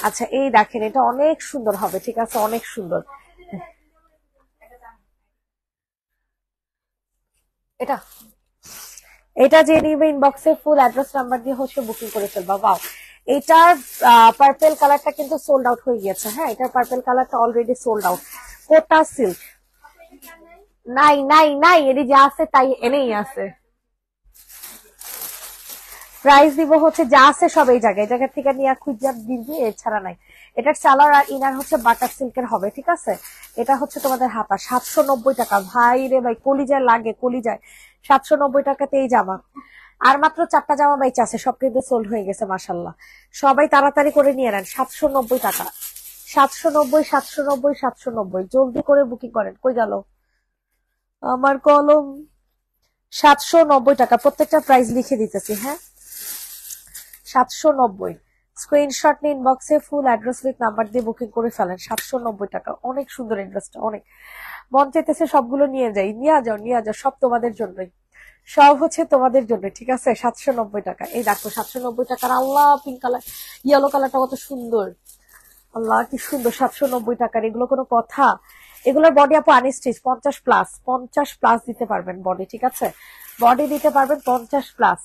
Speaker 1: আচ্ছা এই দেখেন, এটা অনেক সুন্দর হবে, ঠিক আছে? অনেক সুন্দর। এটা এটা যে নিবে ইনবক্সে ফুল অ্যাড্রেস নাম্বার দিয়ে হচ্ছে বুকিং করে ফেলবা। ওয়াও, এটার পার্পল কালারটা কিন্তু সোল্ড আউট হয়ে গেছে। হ্যাঁ এটার পার্পল কালারটা অলরেডি সোল্ড আউট। কোটা সিল্ক নাই নাই নাই, এটি যা আছে তাই এনেই আছে। প্রাইস দিব হচ্ছে যা আছে সব এই জায়গায়, এই জায়গা থেকে নিয়ে খুঁজে দিবি, এছাড়া নাই। এটার সালোয়ার আর ইনার হচ্ছে বাটার সিল্কের হবে, ঠিক আছে? এটা হচ্ছে তোমাদের হাতা, 790 টাকা। ভাই রে ভাই, কলিজায় লাগে, কলিজায়। 790 টাকাতে এই জামা। আর মাত্র 4টা জামা বাইচে আছে, সব কিন্তু সোল্ড হয়ে গেছে মাশাল্লাহ। সবাই তাড়াতাড়ি করে নিয়ে নেন। 790 টাকা, 790, 790, 790, জলদি করে বুকিং করেন। কই গেল? আমার কলম 790 টাকা, প্রত্যেকটা প্রাইস লিখে দিতেছি। হ্যাঁ, 790। স্ক্রিনশট নিয়ে ইনবক্সে ফুল অ্যাড্রেস উইথ নাম্বার দিয়ে বুকিং করে ফেলেন। 790 টাকা, অনেক সুন্দর অ্যাড্রেসটা, অনেক মন চাইতেছে সবগুলো নিয়ে যাই। নিয়ে যাও, নিয়ে যাও, সব তোমাদের জন্যই, সব হচ্ছে তোমাদের জন্য, ঠিক আছে। 790 টাকা। এই দেখো 790 টাকার, আল্লাহ পিঙ্ক কালার, ইয়েলো কালারটা কত সুন্দর, আল্লাহ কি সুন্দর। 790 টাকার, এগুলো কোনো কথা? এগুলোর বডি আপু আনস্টিচ, 50+, 50+ দিতে পারবেন বডি, ঠিক আছে। বডি দিতে পারবেন 50+।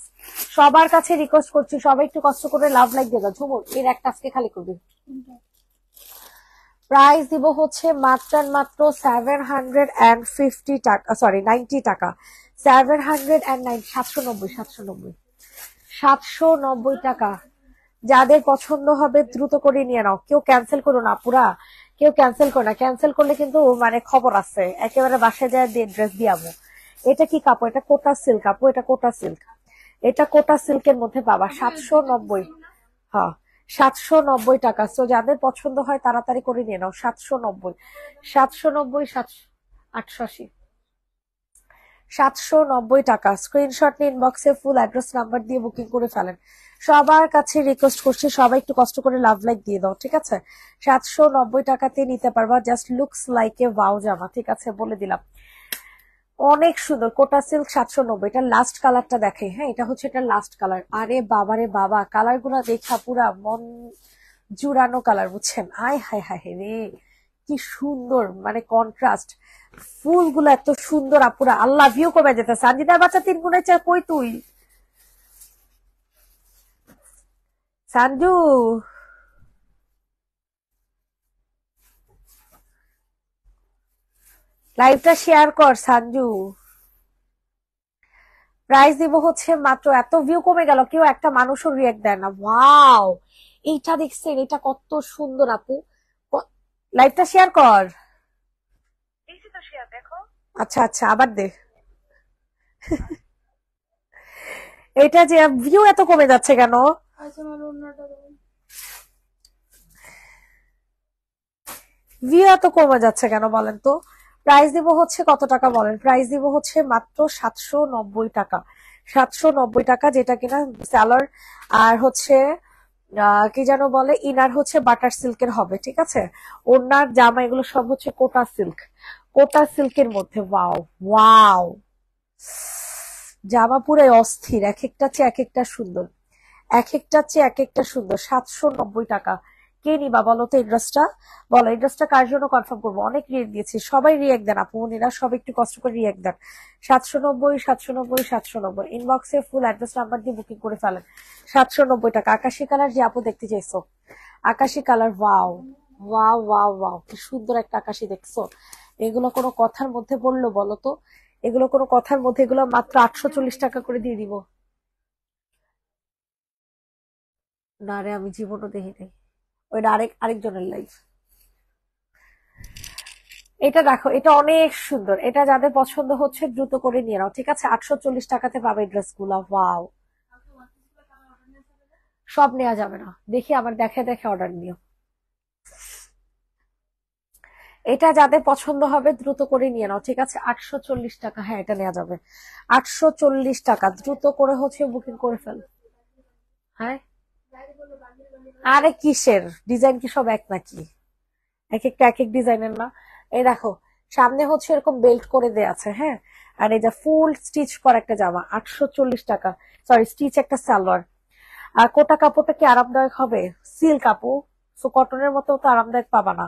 Speaker 1: সবার কাছে রিকোয়েস্ট করছি, সবাই একটু কষ্ট করে লাভ লাইক দিয়ে দাও। ঝুমুর এর একটা আজকে খালি করবি। প্রাইস দিব হচ্ছে মাত্র মাত্র 750 টাকা, সরি 90 টাকা। 790, 790, 790, 790 টাকা। যাদের পছন্দ হবে দ্রুত করে নিয়ে নাও, কেউ ক্যান্সেল করো না পুরা, কেউ ক্যান্সেল করো না। ক্যান্সেল করলে কিন্তু মানে খবর আছে, একেবারে বাসায় যায় ড্রেস দিয়াবো। এটা কি কাপড়? এটা কোটা সিল্ক আপু, এটা কোটা সিল্ক, এটা কোটা সিল্কের মধ্যে পাবা 790। হ্যাঁ, 790 টাকা। তো যাদের পছন্দ হয় তাড়াতাড়ি করে নিয়ে নাও। 790, 790, 880, 790 টাকা। স্ক্রিনশট নিয়ে ইনবক্সে ফুল অ্যাড্রেস নাম্বার দিয়ে বুকিং করে ফেলেন। সবার কাছে রিকোয়েস্ট করছি, সবাই একটু কষ্ট করে লাভ লাইক দিয়ে দাও, ঠিক আছে। 790 টাকাতে নিতে পারবা। Just looks like a wow জামা, ঠিক আছে, বলে দিলাম। অনেক সুন্দর কোটা সিল্ক, 790। এটা লাস্ট কালারটা দেখে। হ্যাঁ, এটা হচ্ছে এটা লাস্ট কালার। আরে বাবা রে বাবা, কালার গুলা দেখা পুরা মন জুড়ানো কালার, বুঝছেন। আয় হায় হায় হায় রে, কি সুন্দর, মানে কন্ট্রাস্ট। ফুলগুলো এত সুন্দর আপুরা, আল্লাহ ভিউ কবে যেতে। সানজিদার বাচ্চা 3 গুণের চেয়ে কই তুই সানজু? লাইভটা শেয়ার কর সানজু। প্রাইস দিব হচ্ছে মাত্র, এত ভিউ কমে গেল, কেউ একটা মানুষও রিয়েক্ট দেয় না। ওয়াও, এইটা দেখছেন, এটা কত সুন্দর আপু। লাইভটা শেয়ার কর। আচ্ছা আচ্ছা, আবার দে। এটা যে ভিউ এত কমে যাচ্ছে কেন?
Speaker 2: আচ্ছা, আমার অন্যটা দেবেন।
Speaker 1: ভিউ এত কমে যাচ্ছে কেন বলেন তো? প্রাইস দিব হচ্ছে কত টাকা বলেন? প্রাইস দিব হচ্ছে মাত্র 790 টাকা। 790 টাকা, যেটা কিনা স্যালার আর হচ্ছে কি যেন বলে, ইনার হচ্ছে বাটার সিল্কের হবে, ঠিক আছে। ওনার জামা এগুলো সব হচ্ছে কোটা সিল্ক, কোটা সিল্কের মধ্যে। ওয়াও ওয়াও, জামা পুরো অস্থির, এক একটা চেয়ে এক একটা সুন্দর, এক একটা চেয়ে এক একটা সুন্দর। 790 টাকা। কে নিবা বলো তো এই ড্রেসটা? বলো এই ড্রেসটা কার জন্য কনফার্ম করবো? অনেক রিয়েক্ট দিয়েছি, সবাই রিয়েক্ট দেন আপু মনিরা, সব একটু কষ্ট করে রিয়েক্ট দেন। 790, 790, 790। ইনবক্সে ফুল অ্যাড্রেস নাম্বার দিয়ে বুকিং করে ফেলেন। 790 টাকা। আকাশি কালার যে আপু দেখতে চাইছো, আকাশি colour. Wow wow wow wow, কি সুন্দর একটা আকাশি দেখছো। এগুলো কোনো কথার মধ্যে বললো বলো তো? এগুলো কোনো কথার মধ্যে? এগুলো মাত্র 840 টাকা করে দিয়ে দিব। না রে, আমি জীবনও দেখি নাই, ওইটা আরেকজনের লাইফ। এটা দেখো, এটা অনেক সুন্দর। এটা যাদের পছন্দ হচ্ছে দ্রুত করে নিয়ে নাও, ঠিক আছে। 840 টাকাতে পাবে ড্রেস গুলা। ওয়াও, সব নেওয়া যাবে না, দেখি আমার দেখে দেখে অর্ডার নিও। এটা যাদের পছন্দ হবে দ্রুত করে নিয়ে নাও, ঠিক আছে। 840 টাকা, হ্যাঁ এটা নেওয়া যাবে। 840 টাকা, দ্রুত করে হচ্ছে বুকিং করে ফেল। হ্যাঁ, আরে কিসের ডিজাইন, কি সব এক নাকি? এক একটা এক এক ডিজাইনের না। এই দেখো, সামনে হচ্ছে এরকম বেল্ট করে দেয়া আছে, হ্যাঁ। আর এই যে ফুল স্টিচ করা একটা জামা, 840 টাকা। সরি, স্টিচ একটা সালোয়ার। আর কোটা কাপড়টা কি আরামদায়ক হবে? সিল্ক আপু, সো কটনের মতো তো আরামদায়ক পাবা না,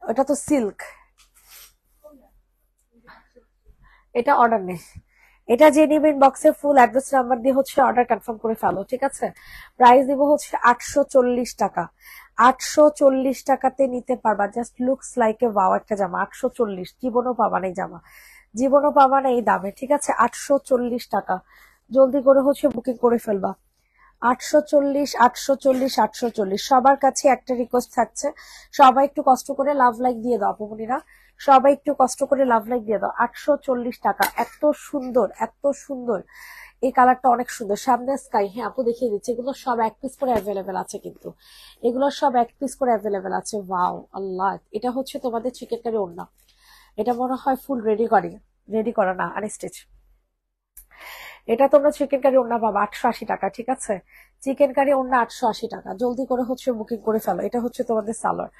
Speaker 1: ওটা তো সিল্ক। এটা অর্ডার নেই। এটা যে নিবেন বক্সে ফুল অ্যাড্রেস নাম্বার দিয়ে হচ্ছে অর্ডার কনফার্ম করে ফেলো, ঠিক আছে। প্রাইস দিব হচ্ছে 840 টাকা। 840 টাকাতে নিতে পারবা। Just looks like a wow একটা জামা। 840, জীবনও পাবা না এই জামা, জীবনও পাবা না এই দামে, ঠিক আছে। 840 টাকা, জলদি করে হচ্ছে বুকিং করে ফেলবা। 840, 840, 840। সবার কাছে একটা রিকোয়েস্ট থাকছে, সবাই একটু কষ্ট করে লাভ লাইক দিয়ে দাও আপুমনিরা, সবাই একটু কষ্ট করে লাভ লাইক দিয়ে দাও। 840 টাকা, এত সুন্দর, এত সুন্দর। এই কালারটা অনেক সুন্দর, সামনে স্কাই। হ্যাঁ আপু দেখিয়ে দিচ্ছি, এগুলো সব এক পিস করে অ্যাভেলেবেল আছে, কিন্তু এগুলো সব এক পিস করে অ্যাভেলেবেল আছে। ওয়াও আল্লাহ, এটা হচ্ছে তোমাদের চিকেন কারি ওড়না। এটা মনে হয় ফুল রেডি করা না, আনস্টিচ। এটা তোমরা চিকেন কারি ওড়না পাবা 880 টাকা, ঠিক আছে? চিকেন কারি ওড়না 880 টাকা। জলদি করে হচ্ছে বুকিং করে ফেলো। এটা হচ্ছে তোমাদের সালোয়ার,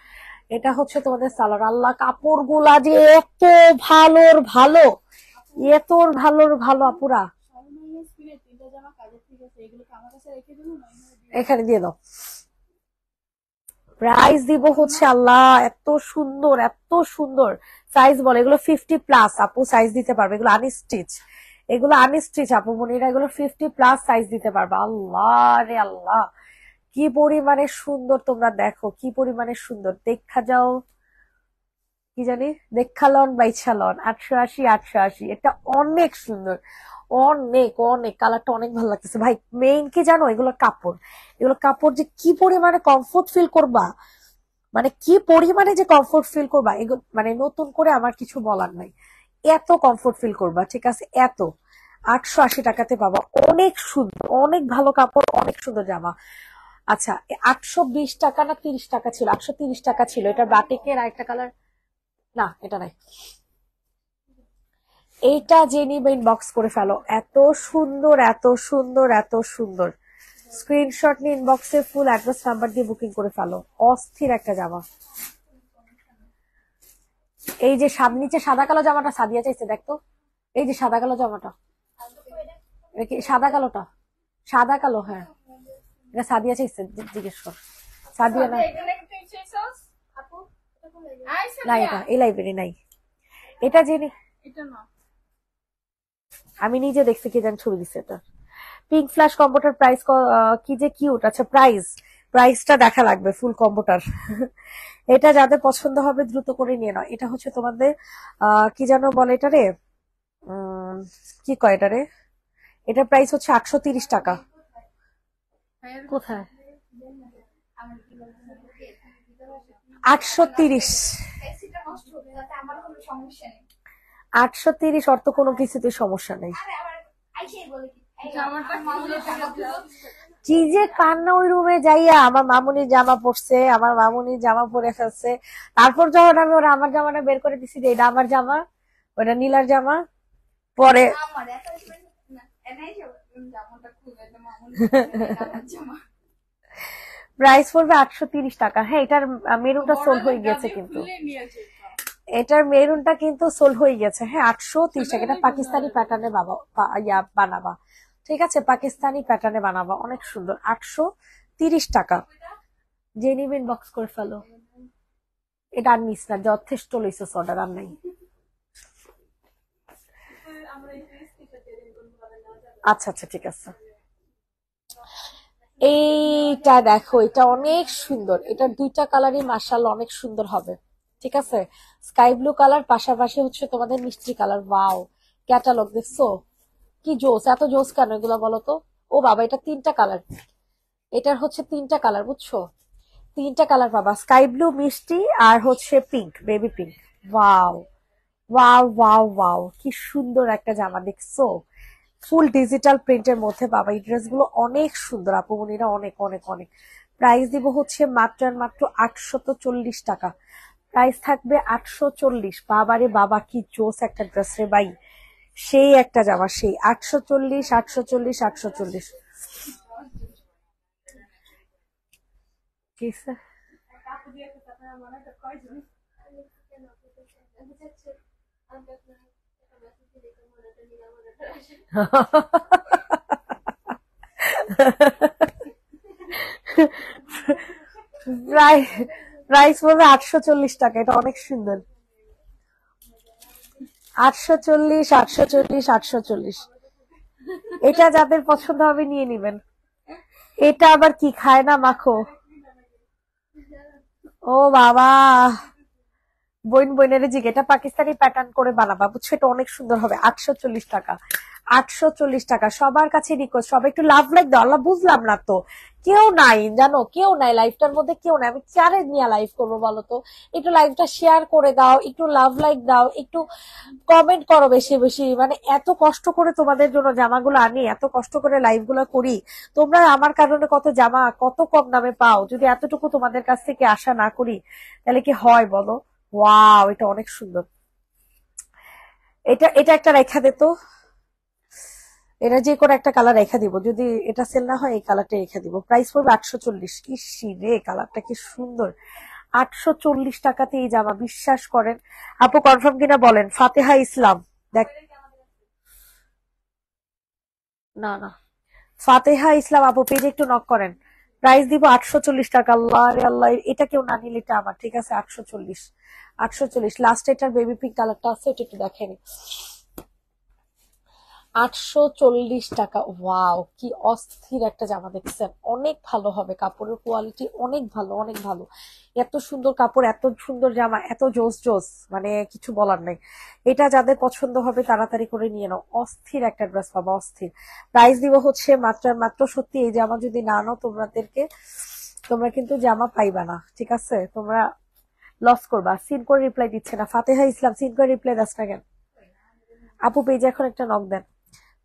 Speaker 1: এটা হচ্ছে তোমাদের সালোয়ার। আল্লাহ, কাপড় গুলা যে এত ভালোর ভালো, এত ভালোর ভালো আপুরা।
Speaker 2: তিনটা জামা কাজের ঠিক আছে, এগুলোকে আমার কাছে রেখে দেবো না?
Speaker 1: এখানে দিয়ে দাও। প্রাইস দিব হচ্ছে আল্লাহ, এত সুন্দর এত সুন্দর। সাইজ বলে এগুলো 50+ আপু সাইজ দিতে পারবে। এগুলো আনস্টিচ, এগুলো আনস্টিচ আপু মনিরা, এগুলো 50+ সাইজ দিতে পারবে। আল্লাহ রে আল্লাহ, কি পরিমানে সুন্দর তোমরা দেখো, কি পরিমানে সুন্দর। দেখা যাও, কি জানি, দেখালন বাইছালন 880। এটা অনেক সুন্দর, অনেক অনেক। কালারটা অনেক ভালো লাগতেছে ভাই। মেইন কি জানো, এগুলো কাপড়, এগুলো কাপড় যে কি পরিমানে কমফোর্ট ফিল করবা, মানে কি পরিমানে যে কমফোর্ট ফিল করবা, এগুলো মানে নতুন করে আমার কিছু বলার নাই। এত কমফোর্ট ফিল করবা, ঠিক আছে? এত 880 টাকাতে পাবা। অনেক সুন্দর, অনেক ভালো কাপড়, অনেক সুন্দর জামা। আচ্ছা, 820 টাকা না 30 টাকা ছিল? 830 টাকা ছিল। এটা বাটিকের আরেকটা কালার, না এটা নাই। এইটা যে নিবে ইনবক্স করে ফেলো। এত সুন্দর এত সুন্দর এত সুন্দর। স্ক্রিনশট নিয়ে ইনবক্সে ফুল অ্যাড্রেস নাম্বার দিয়ে বুকিং করে ফেলো। অস্থির একটা জামা। এই যে নিচে সাদা কালো জামাটা সাদিয়া চাইছে, দেখতো। এই যে সাদা কালো জামাটা, সাদা কালোটা, সাদা কালো, হ্যাঁ এটা সাদিয়া চাইছে, জিজ্ঞেস কর। সাদিয়া না, না এটা এই লাইব্রেরি নাই। এটা জেনি, আমি নিজে দেখছি, কি জানি ছবি দিচ্ছে। এটা পিঙ্ক ফ্ল্যাশ কম্বোটার প্রাইস কি যে কিউট। আচ্ছা, প্রাইসটা দেখা লাগবে ফুল কম্বোটার। এটা যাদের পছন্দ হবে দ্রুত করে নিয়ে নাও। এটা হচ্ছে তোমাদের কি যেন বলে এটা রে, কি কয় এটা রে, এটার প্রাইস হচ্ছে 830 টাকা। কোথায়? 830, 830 অর্থ কোনো কিছুতে সমস্যা নেই। কি যে কান্না ওই রুমে যাইয়া, আমার মামুনির জামা পরছে, আমার মামুনির জামা পরে ফেলছে। তারপর যখন আমি ওরা আমার জামাটা বের করে দিছি যে এটা আমার জামা, ওটা নীলার জামা, পরে প্রাইস পড়বে 830 টাকা। হ্যাঁ, এটার মেরুনটা সোল্ড হয়ে গেছে, কিন্তু এটার মেরুনটা কিন্তু সোল্ড হয়ে গেছে। হ্যাঁ, 830 টাকা। এটা পাকিস্তানি প্যাটার্নে বানাবা, ঠিক আছে? পাকিস্তানি প্যাটার্নে বানাবা, অনেক সুন্দর। 830 টাকা। যে নিবেন বক্স করে ফেলো। এটা আর নিস না, যথেষ্ট লইছস অর্ডার, আর নাই। আচ্ছা আচ্ছা, ঠিক আছে। এইটা দেখো, এটা অনেক সুন্দর। এটার দুইটা কালারই মাশাআল্লাহ অনেক সুন্দর হবে, ঠিক আছে? স্কাই ব্লু কালার, পাশাপাশি হচ্ছে তোমাদের মিষ্টি কালার। ওয়াও, ক্যাটালগ দেখছো কি জোস! এত জোস কেন এগুলো বলো তো? ও বাবা, এটা 3টা কালার, এটার হচ্ছে 3টা কালার, বুঝছো? 3টা কালার পাবা, স্কাই ব্লু, মিষ্টি, আর হচ্ছে pink, baby pink. Wow wow wow wow, কি সুন্দর একটা জামা, দেখছো? ফুল ডিজিটাল প্রিন্টের মধ্যে পাবা। এই ড্রেসগুলো অনেক সুন্দর আপুমনিরা, অনেক অনেক অনেক। প্রাইস দিব হচ্ছে মাত্র আর মাত্র 840 টাকা। প্রাইস থাকবে 840। বাবারে বাবা, কি জোস একটা ড্রেস রে ভাই, সেই একটা জামা, সেই 840 840 840। প্রাইস পড়বে 840 টাকা। এটা অনেক সুন্দর। 840 840 840। এটা যাদের পছন্দ হবে নিয়ে নিবেন। এটা আবার কি, খায় না মাখো? ও বাবা, বইনের জিগ, এটা পাকিস্তানি প্যাটার্ন করে বানাবা, বুঝছো? এটা অনেক সুন্দর হবে। 840 টাকা, 840 টাকা। সবার কাছে রিকোয়েস্ট, সবাই একটু লাভ লাইক দাও। আল্লাহ, বুঝলাম না তো, কেউ নাই জানো, কেউ নাই লাইফটার মধ্যে, কেউ নাই। আমি চারে নিয়ে লাইভ করবো বলো তো? একটু লাইভটা শেয়ার করে দাও, একটু লাভ লাইক দাও, একটু কমেন্ট করো বেশি বেশি। মানে এত কষ্ট করে তোমাদের জন্য জামাগুলো আনি, এত কষ্ট করে লাইভ গুলো করি, তোমরা আমার কারণে কত জামা কত কম দামে পাও। যদি এতটুকু তোমাদের কাছ থেকে আশা না করি, তাহলে কি হয় বলো? ওয়াও, এটা অনেক সুন্দর। এটা এটা একটা রেখা দে তো, এটা যে কোনো একটা কালার রেখা দিব, যদি এটা সেল না হয় এই কালারটা রেখা দিব। প্রাইস পড়বে 840। ইসি রে, কালারটা কি সুন্দর। 840 টাকাতে এই জামা, বিশ্বাস করেন। আপু কনফার্ম কিনা বলেন। ফাতেহা ইসলাম, দেখ না না, ফাতেহা ইসলাম আপু পেজে একটু নক করেন। প্রাইস দিব 840 টাকা। আল্লাহ রে আল্লাহ, এটা কেউ না নিলে এটা আমার, ঠিক আছে। 840, 840। লাস্ট এটার বেবি পিঙ্ক কালারটা আছে, এটা একটু দেখেন। 840 টাকা। ওয়াও, কি অস্থির একটা জামা দেখছেন। অনেক ভালো হবে, কাপড়ের কোয়ালিটি অনেক ভালো, অনেক ভালো। এত সুন্দর কাপড়, এত সুন্দর জামা, এত জোস জোস, মানে কিছু বলার নাই। এটা যাদের পছন্দ হবে তাড়াতাড়ি করে নিয়ে নাও, অস্থির একটা ড্রেস পাবা, অস্থির। প্রাইস দিব হচ্ছে মাত্র মাত্র, সত্যি এই জামা যদি না নাও তোমাদেরকে, তোমরা কিন্তু জামা পাইবা না, ঠিক আছে। তোমরা লস করবা। সিন করে রিপ্লাই দিচ্ছে না ফাতেহা ইসলাম, সিন করে রিপ্লাই দাস না কেন? আপু পেজে এখন একটা নক দেন।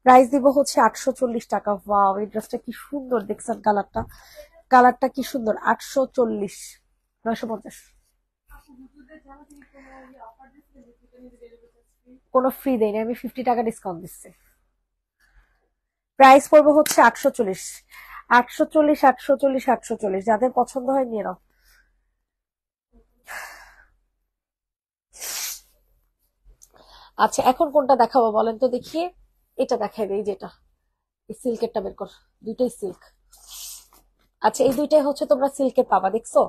Speaker 1: প্রাইস দিব হচ্ছে 840 টাকা। ওয়াও, এই ড্রেসটা কি সুন্দর দেখছেন, কালারটা, কালারটা কি সুন্দর। 840, 950। কোনো ফ্রি দেয়নি, আমি 50 টাকা ডিসকাউন্ট দিচ্ছি। প্রাইস পড়বে হচ্ছে 840, 840, 840, 840। যাদের পছন্দ হয় নিয়ে নাও। আচ্ছা, এখন কোনটা দেখাবো বলেন তো দেখি। এটা দেখাবে, এই যেটা, এই সিল্কেরটা বের কর। দুইটাই সিল্ক। আচ্ছা, এই দুইটাই হচ্ছে তোমরা সিল্কের পাবা, দেখছো?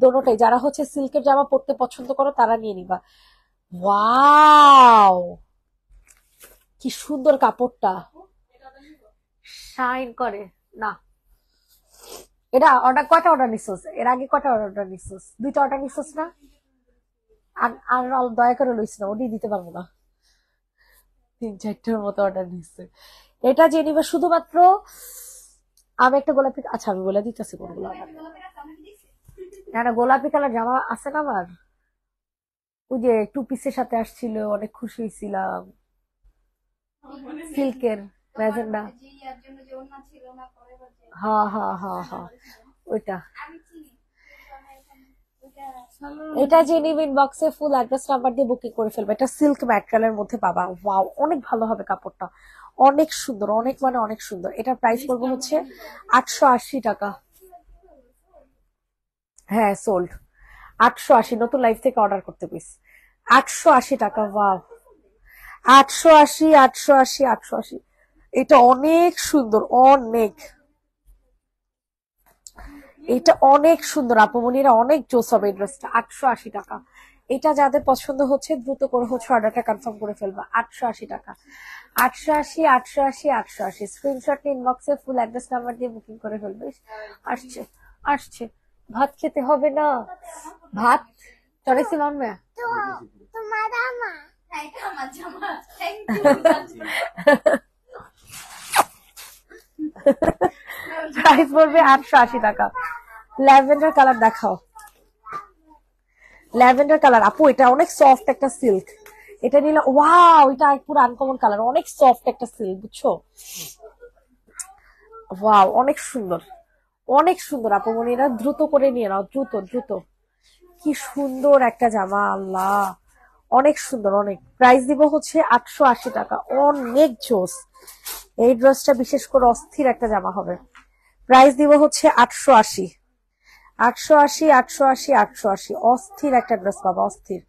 Speaker 1: দোনোটাই। যারা হচ্ছে সিল্কের জামা পরতে পছন্দ করো তারা নিয়ে নিবা। ওয়াও, কি সুন্দর কাপড়টা, শাইন করে না। এটা অর্ডার, কয়টা অর্ডার নিছোস? এর আগে কয়টা অর্ডার নিছোস? দুইটা অর্ডার নিছোস না? আর দয়া করে লইস না, ওটি দিতে পারবো না। 3-4টার মতো অর্ডার নিচ্ছে। এটা যে নিবে শুধুমাত্র, আমি একটা গোলাপি, আচ্ছা আমি বলে দিতেছি কোনগুলো আমার। না না, গোলাপি কালার জামা আছে না আমার, ওই যে টু পিসের সাথে আসছিল, অনেক খুশি হয়েছিলাম। সিল্কের ম্যাজেন্ডা, হ্যাঁ হ্যাঁ হ্যাঁ হ্যাঁ, ওইটা। এটা যে নিবে ইনবক্সে ফুল অ্যাড্রেস নাম্বার দিয়ে বুকিং করে ফেলবে। এটা সিল্ক ম্যাটেরিয়ালের মধ্যে পাবা। ওয়াও, অনেক ভালো হবে কাপড়টা, অনেক সুন্দর, অনেক মানে অনেক সুন্দর। এটা প্রাইস পড়বে হচ্ছে 880 টাকা। হ্যাঁ সোল্ড, 880। নতুন লাইফ থেকে অর্ডার করতে প্লিজ। 880 টাকা। ওয়াও, 880, 880, 880। এটা অনেক সুন্দর, অনেক, এটা অনেক সুন্দর আপুমনিরা, অনেক জোস হবে এই ড্রেসটা। 880 টাকা। এটা যাদের পছন্দ হচ্ছে দ্রুত করে হচ্ছে অর্ডারটা কনফার্ম করে ফেলবা। 880 টাকা, 880, 880, 880। স্ক্রিনশট নিয়ে ইনবক্সে ফুল অ্যাড্রেস নাম্বার দিয়ে বুকিং করে ফেলবে। আসছে, আসছে। ভাত খেতে হবে না? ভাত চলে সিলন মে। প্রাইস পড়বে 880 টাকা। ল্যাভেন্ডার কালার দেখাও, ল্যাভেন্ডার কালার। আপু এটা অনেক সফট একটা সিল্ক, এটা নিলে ওয়াও, এটা পুরো আনকমন কালার, অনেক সফট একটা সিল্ক, বুঝছো? ওয়াও, অনেক সুন্দর, অনেক সুন্দর আপু মনিরা, দ্রুত করে নিয়ে নাও, দ্রুত দ্রুত। কি সুন্দর একটা জামা, আল্লাহ, অনেক সুন্দর, অনেক। প্রাইস দিব হচ্ছে 880 টাকা। অনেক জোস, এই ড্রেসটা বিশেষ করে অস্থির একটা জামা হবে। প্রাইস দিব হচ্ছে 880, 880, 880, 880। অস্থির একটা ড্রেস পাবা, অস্থির।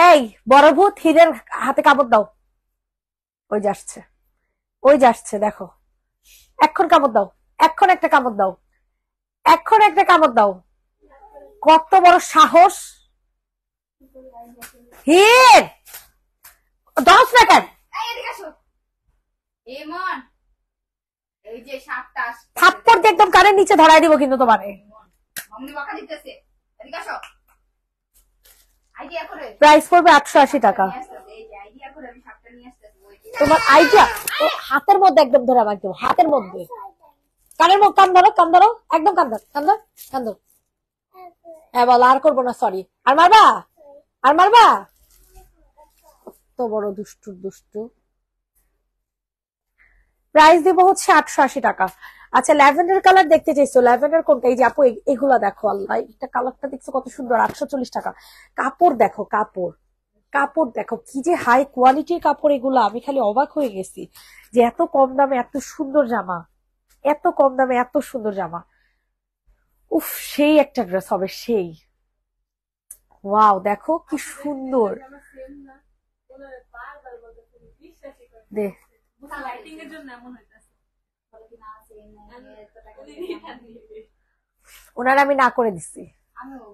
Speaker 1: এই বড় ভূত, হিরের হাতে কাপড় দাও। ওই যে আসছে, ওই যে আসছে, দেখো। এখন কামড় দাও, এখন একটা কামড় দাও, এখন একটা কামড় দাও। কত বড় সাহস! হির দশ না কেন? থাপ্পড় দিয়ে একদম কানের নিচে ধরাই দিব কিন্তু তোমারে। প্রাইস পড়বে 880 টাকা। তোমার আইডিয়া হাতের মধ্যে একদম ধরে, একদম হাতের মধ্যে, কানের মধ্যে। কান ধরো, কান ধরো, একদম কান ধর, কান ধর, কান ধর। হ্যাঁ বলো, আর করবো না, সরি। আর মারবা, আর মারবা। তো বড় দুষ্টু দুষ্টু। প্রাইস দিব হচ্ছে 880 টাকা। আচ্ছা ল্যাভেন্ডার কালার দেখতে চাইছো? ল্যাভেন্ডার কোনটা? এই যে আপু এগুলা দেখো, আল্লাহ এটা কালারটা দেখছো কত সুন্দর, 840 টাকা। কাপড় দেখো, কাপড় কাপড় দেখো কি যে হাই কোয়ালিটির কাপড় এগুলো, আমি খালি অবাক হয়ে গেছি যে এত কম দামে এত সুন্দর জামা, এত কম দামে এত সুন্দর জামা। উফ, সেই একটা ড্রেস হবে সেই। ওয়াও দেখো কি সুন্দর।
Speaker 2: আমার সেম না, ওরা বারবার বলতেছে বিশ্বাসই করে
Speaker 1: দে
Speaker 2: লাইটিং এর জন্য এমন হইতাছে। বলে কি না সেম নাই এত টাকা দিয়ে
Speaker 1: ওনার আমি না করে দিচ্ছি।
Speaker 2: আমিও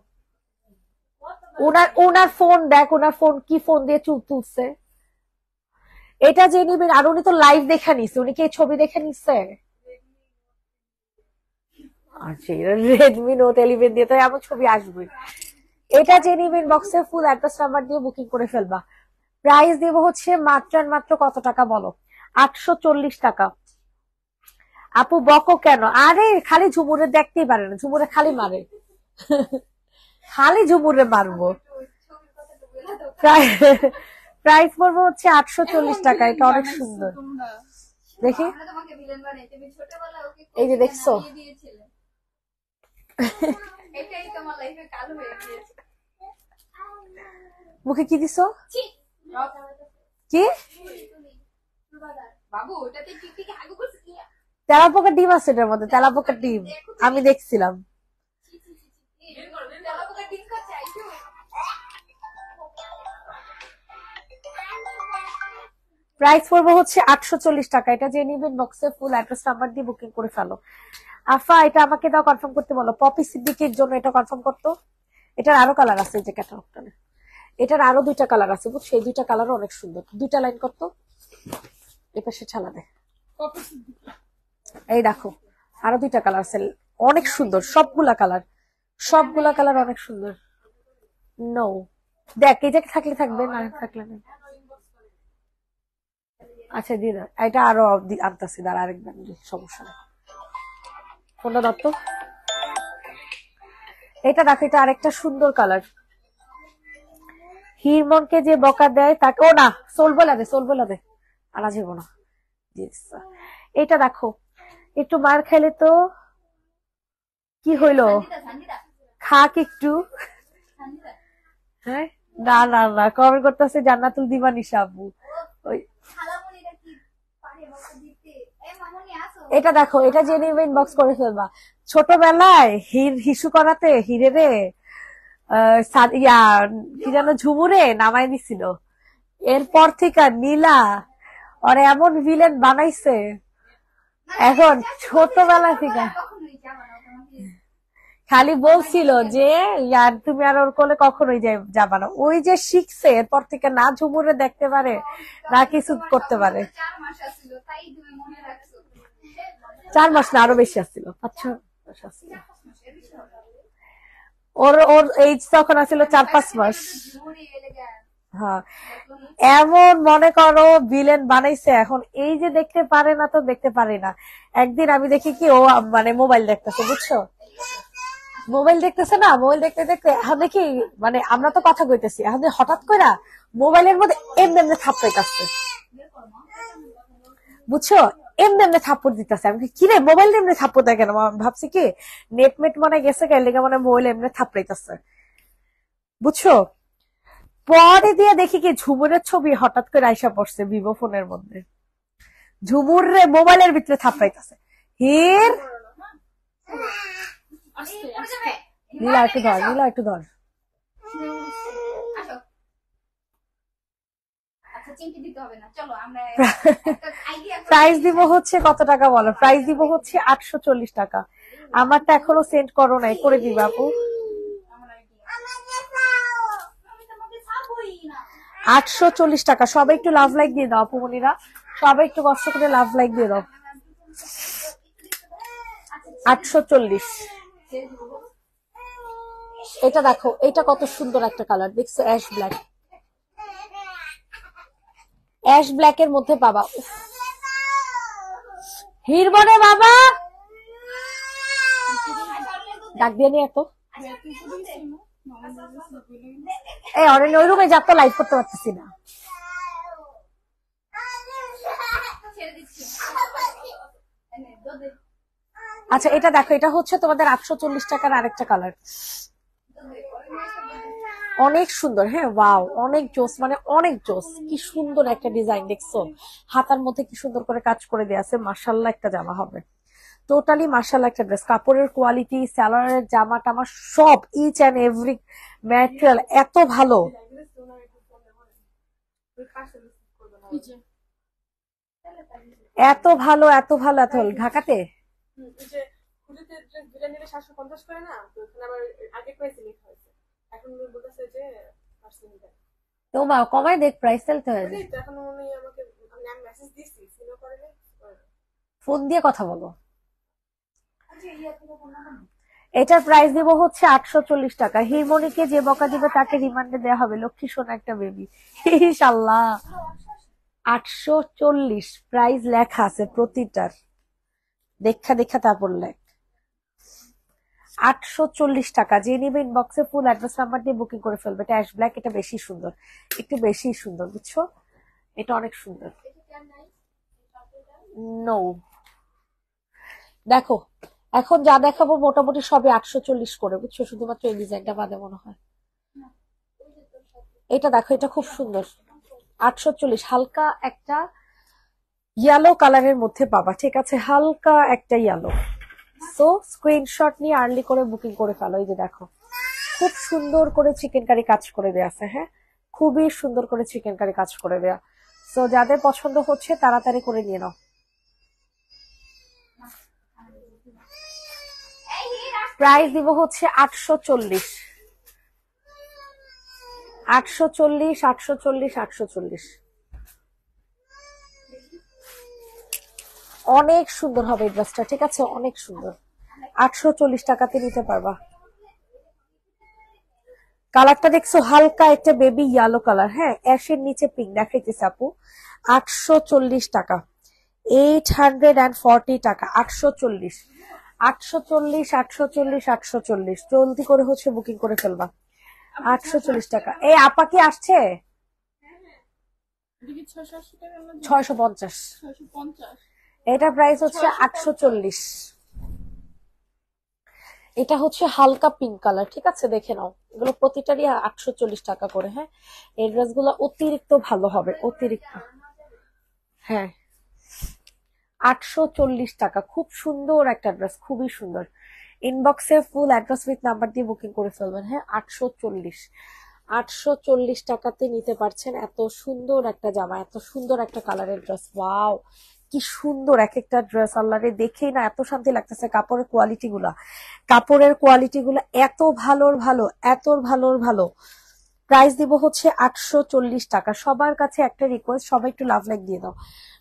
Speaker 1: ওনার ফোন দেখ, ওনার ফোন কি ফোন দিয়ে চুল তুলছে। এটা যে নিবেন, আর উনি তো লাইভ দেখে নিচ্ছে, উনি কি এই ছবি দেখে নিচ্ছে? আচ্ছা রেডমি নোট 11 দিয়ে তো এমন ছবি আসবে। এটা যে নিবেন বক্সে ফুল অ্যাড্রেস নাম্বার দিয়ে বুকিং করে ফেলবা। প্রাইস দেব হচ্ছে মাত্র আর মাত্র কত টাকা বলো? 840 টাকা। আপু বকো কেন? আরে খালি ঝুমুরে দেখতেই পারে না, ঝুমুরে খালি মারে খালি ঝুমুরে মারবো। প্রাইস পড়বো হচ্ছে 840 টাকা। এটা অনেক সুন্দর, দেখি
Speaker 2: আমরা তোমাকে ভিলেন বানাই, তুমি ছোটবেলায় ওকে
Speaker 1: এই যে দেখছো?
Speaker 2: বানিয়ে দিয়েছিলে। এটাই তোমার লাইফে কালো হয়ে গিয়েছে।
Speaker 1: মুখে কি দিছো?
Speaker 2: ছি
Speaker 1: কি
Speaker 2: বাবু ওটাতে টিকটিকি আগু করছে কি?
Speaker 1: তেলাপোকার ডিম আছে এটার মধ্যে, তেলাপোকার ডিম আমি দেখছিলাম।
Speaker 2: তেলাপোকা ডিম খাচ্ছে আইছো?
Speaker 1: প্রাইস পড়বো হচ্ছে 840 টাকা। এটা যে নিবেন বক্সে ফুল অ্যাড্রেস নাম্বার দিয়ে বুকিং করে ফেলো। আফা এটা আমাকে দাও, কনফার্ম করতে বলো। পপি সিদ্দিকের জন্য এটা কনফার্ম করতো। এটার আরো কালার আছে, এই যে ক্যাটালগটা, এটার আরো 2টা কালার আছে বুঝছো, এই 2টা কালারও অনেক সুন্দর। 2টা লাইন করতো, এই পাশে ছালা দে। এই দেখো আরো 2টা কালার আছে, অনেক সুন্দর সবগুলা কালার, সবগুলা কালার অনেক সুন্দর। নো দেখ, এই যে থাকলে থাকবে, না থাকলে না। আচ্ছা দিয়ে দাও, এটা আরো আনতেছি, দাঁড়া আরেকবার, সমস্যা নেই। কোনটা দত্ত? এটা দেখো, এটা আরেকটা সুন্দর কালার। হিরমনকে যে বকা দেয় তাকে, ও না সোল বলা দে, সোল বলা দে, আনা যাবো না। এটা দেখো, একটু মার খেলে তো কি হইলো, খাক একটু। হ্যাঁ না না না, কমেন্ট করতেছে জান্নাতুল দিবানিশা আপু। ওই এটা দেখো, এটা যে নিবে ইনবক্স করে ফেলবা। ছোটবেলায় হিসু করাতে হিরে রে কি যেন ঝুমুরে নামাই দিছিল, এরপর থেকে নীলা আর এমন ভিলেন বানাইছে এখন ছোটবেলা থেকে। খালি বলছিল যে ইয়ার তুমি আর ওর কোলে কখনোই যাবা না, ওই যে শিখছে এরপর থেকে না ঝুমুরে দেখতে পারে না কিছু করতে পারে। 4 মাস না আরো বেশি আসছিল, 5-6 মাস আসছিল। ওর ওর এইজ তখন আসছিল 4-5 মাস। হ্যাঁ এমন মনে করো ভিলেন বানাইছে, এখন এই যে দেখতে পারে না তো দেখতে পারে না। একদিন আমি দেখি কি ও মানে মোবাইল দেখতেছে বুঝছো, মোবাইল দেখতেছে না, মোবাইল দেখতে দেখতে এখন দেখি মানে আমরা তো কথা কইতেছি, এখন হঠাৎ করে মোবাইলের মধ্যে এমনি এমনি থাপ্পড় কাটছে বুঝছো, এমনি এমনি থাপ্পড় দিতেছে। আমি কি রে মোবাইল এমনি থাপ্পড় দেয় কেন, ভাবছি কি নেটমেট মনে গেছে কে লেগে, মানে মোবাইল এমনি থাপ্পড়াইতেছে বুঝছো। পরে দিয়ে দেখি কি ঝুমুরের ছবি হঠাৎ করে আইসা পড়ছে ভিভো ফোনের মধ্যে, ঝুমুর রে মোবাইলের ভিতরে থাপ্পড়াইতেছে। হির নীলা একটু ধর, নীলা একটু ধর। প্রাইস দিব হচ্ছে কত টাকা বলো? প্রাইস দিব হচ্ছে 840 টাকা। আমারটা এখনো সেন্ড করো নাই, করে দিবা আপু। 840 টাকা। সবাই একটু লাভ লাইক দিয়ে দাও আপুমনিরা, সবাই একটু কষ্ট করে লাভ লাইক দিয়ে দাও। 840। এটা দেখো, এটা কত সুন্দর একটা কালার দেখছো, অ্যাশ ব্ল্যাক, অ্যাশ ব্ল্যাক এর মধ্যে পাবা। হিরবনে বাবা ডাক দিয়ে নিয়ে এত এই অরেঞ্জ ওই রুমে যাতো, লাইভ করতে পারতেছি না। আচ্ছা এটা দেখো, এটা হচ্ছে তোমাদের 840 টাকার আরেকটা কালার, অনেক সুন্দর। হ্যাঁ ওয়াও, অনেক জোস, মানে অনেক জোস। কি সুন্দর একটা ডিজাইন দেখছো, হাতার মধ্যে কি সুন্দর করে কাজ করে দেয়া আছে। মাশাআল্লাহ একটা জামা হবে, টোটালি মাশাআল্লাহ একটা ড্রেস। কাপড়ের কোয়ালিটি, স্যালোয়ারের জামা টামা সব, ইচ এন্ড এভরি ম্যাটেরিয়াল এত ভালো। এত ভালো, এত ভালো, এত ভালো। ঢাকাতে তো মা কমায় দেখ, প্রাইস সেল তো হয়ে যায়। ফোন দিয়ে কথা বলো। এটার প্রাইস দিব হচ্ছে 840 টাকা। হিরমনিকে যে বকা দিবে তাকে রিমান্ডে দেওয়া হবে, লক্ষ্মী সোনা একটা বেবি ইনশাল্লাহ। 840 প্রাইস লেখা আছে প্রতিটার, দেখা দেখা তারপর লেখ। 840 টাকা। যে নিবে ইনবক্সে ফুল অ্যাড্রেস নাম্বার দিয়ে বুকিং করে ফেলবে। এটা অ্যাশ ব্ল্যাক, এটা বেশি সুন্দর, একটু বেশি সুন্দর, বুঝছো? এটা অনেক সুন্দর। নো, দেখো এখন যা দেখাবো মোটামুটি সবই 840 করে, বুঝছো? শুধুমাত্র এই ডিজাইনটা বাদে মনে হয়। এটা দেখো, এটা খুব সুন্দর, 840। হালকা একটা ইয়েলো কালারের মধ্যে পাবা, ঠিক আছে? হালকা একটা ইয়েলো। সো স্ক্রিনশট নিয়ে আর্লি করে বুকিং করে ফেলো। এই যে দেখো, খুব সুন্দর করে চিকেন কারি কাজ করে দেয়া আছে। হ্যাঁ, খুবই সুন্দর করে চিকেন কারি কাজ করে দেয়া। সো যাদের পছন্দ হচ্ছে তাড়াতাড়ি করে নিয়ে নাও। প্রাইস দিব হচ্ছে 840, 840, 840, 840। অনেক সুন্দর হবে এই ড্রেসটা, ঠিক আছে? অনেক সুন্দর। 840 টাকাতে নিতে পারবা। কালারটা দেখছো, হালকা একটা বেবি ইয়েলো কালার। হ্যাঁ, অ্যাশের নিচে পিঙ্ক দেখাইতেছে আপু। 840 টাকা, 840 টাকা, 840, 840, 840, 840। জলদি করে হচ্ছে বুকিং করে ফেলবা। 840 টাকা। এই আপা কি আসছে? 650। এটা প্রাইস হচ্ছে 840। এটা হচ্ছে হালকা পিঙ্ক কালার, ঠিক আছে? দেখে নাও, এগুলো প্রতিটারই 840 টাকা করে। হ্যাঁ, এই ড্রেস গুলো অতিরিক্ত ভালো হবে, অতিরিক্ত। হ্যাঁ, 840 টাকা, খুব সুন্দর একটা ড্রেস, খুবই সুন্দর। ইনবক্সে ফুল অ্যাড্রেস উইথ নাম্বার দিয়ে বুকিং করে ফেলবেন। হ্যাঁ, 840, 840 টাকাতে নিতে পারছেন এত সুন্দর একটা জামা, এত সুন্দর একটা কালারের ড্রেস। ওয়াও, কি সুন্দর এক একটা ড্রেস, আল্লাহরে দেখেই না এত শান্তি লাগতেছে। কাপড়ের কোয়ালিটি গুলা, কাপড়ের কোয়ালিটি গুলা এত ভালোর ভালো, এত ভালোর ভালো। প্রাইস দিব হচ্ছে 840 টাকা। সবার কাছে একটা রিকোয়েস্ট, সবাই একটু লাভ লাইক দিয়ে দাও।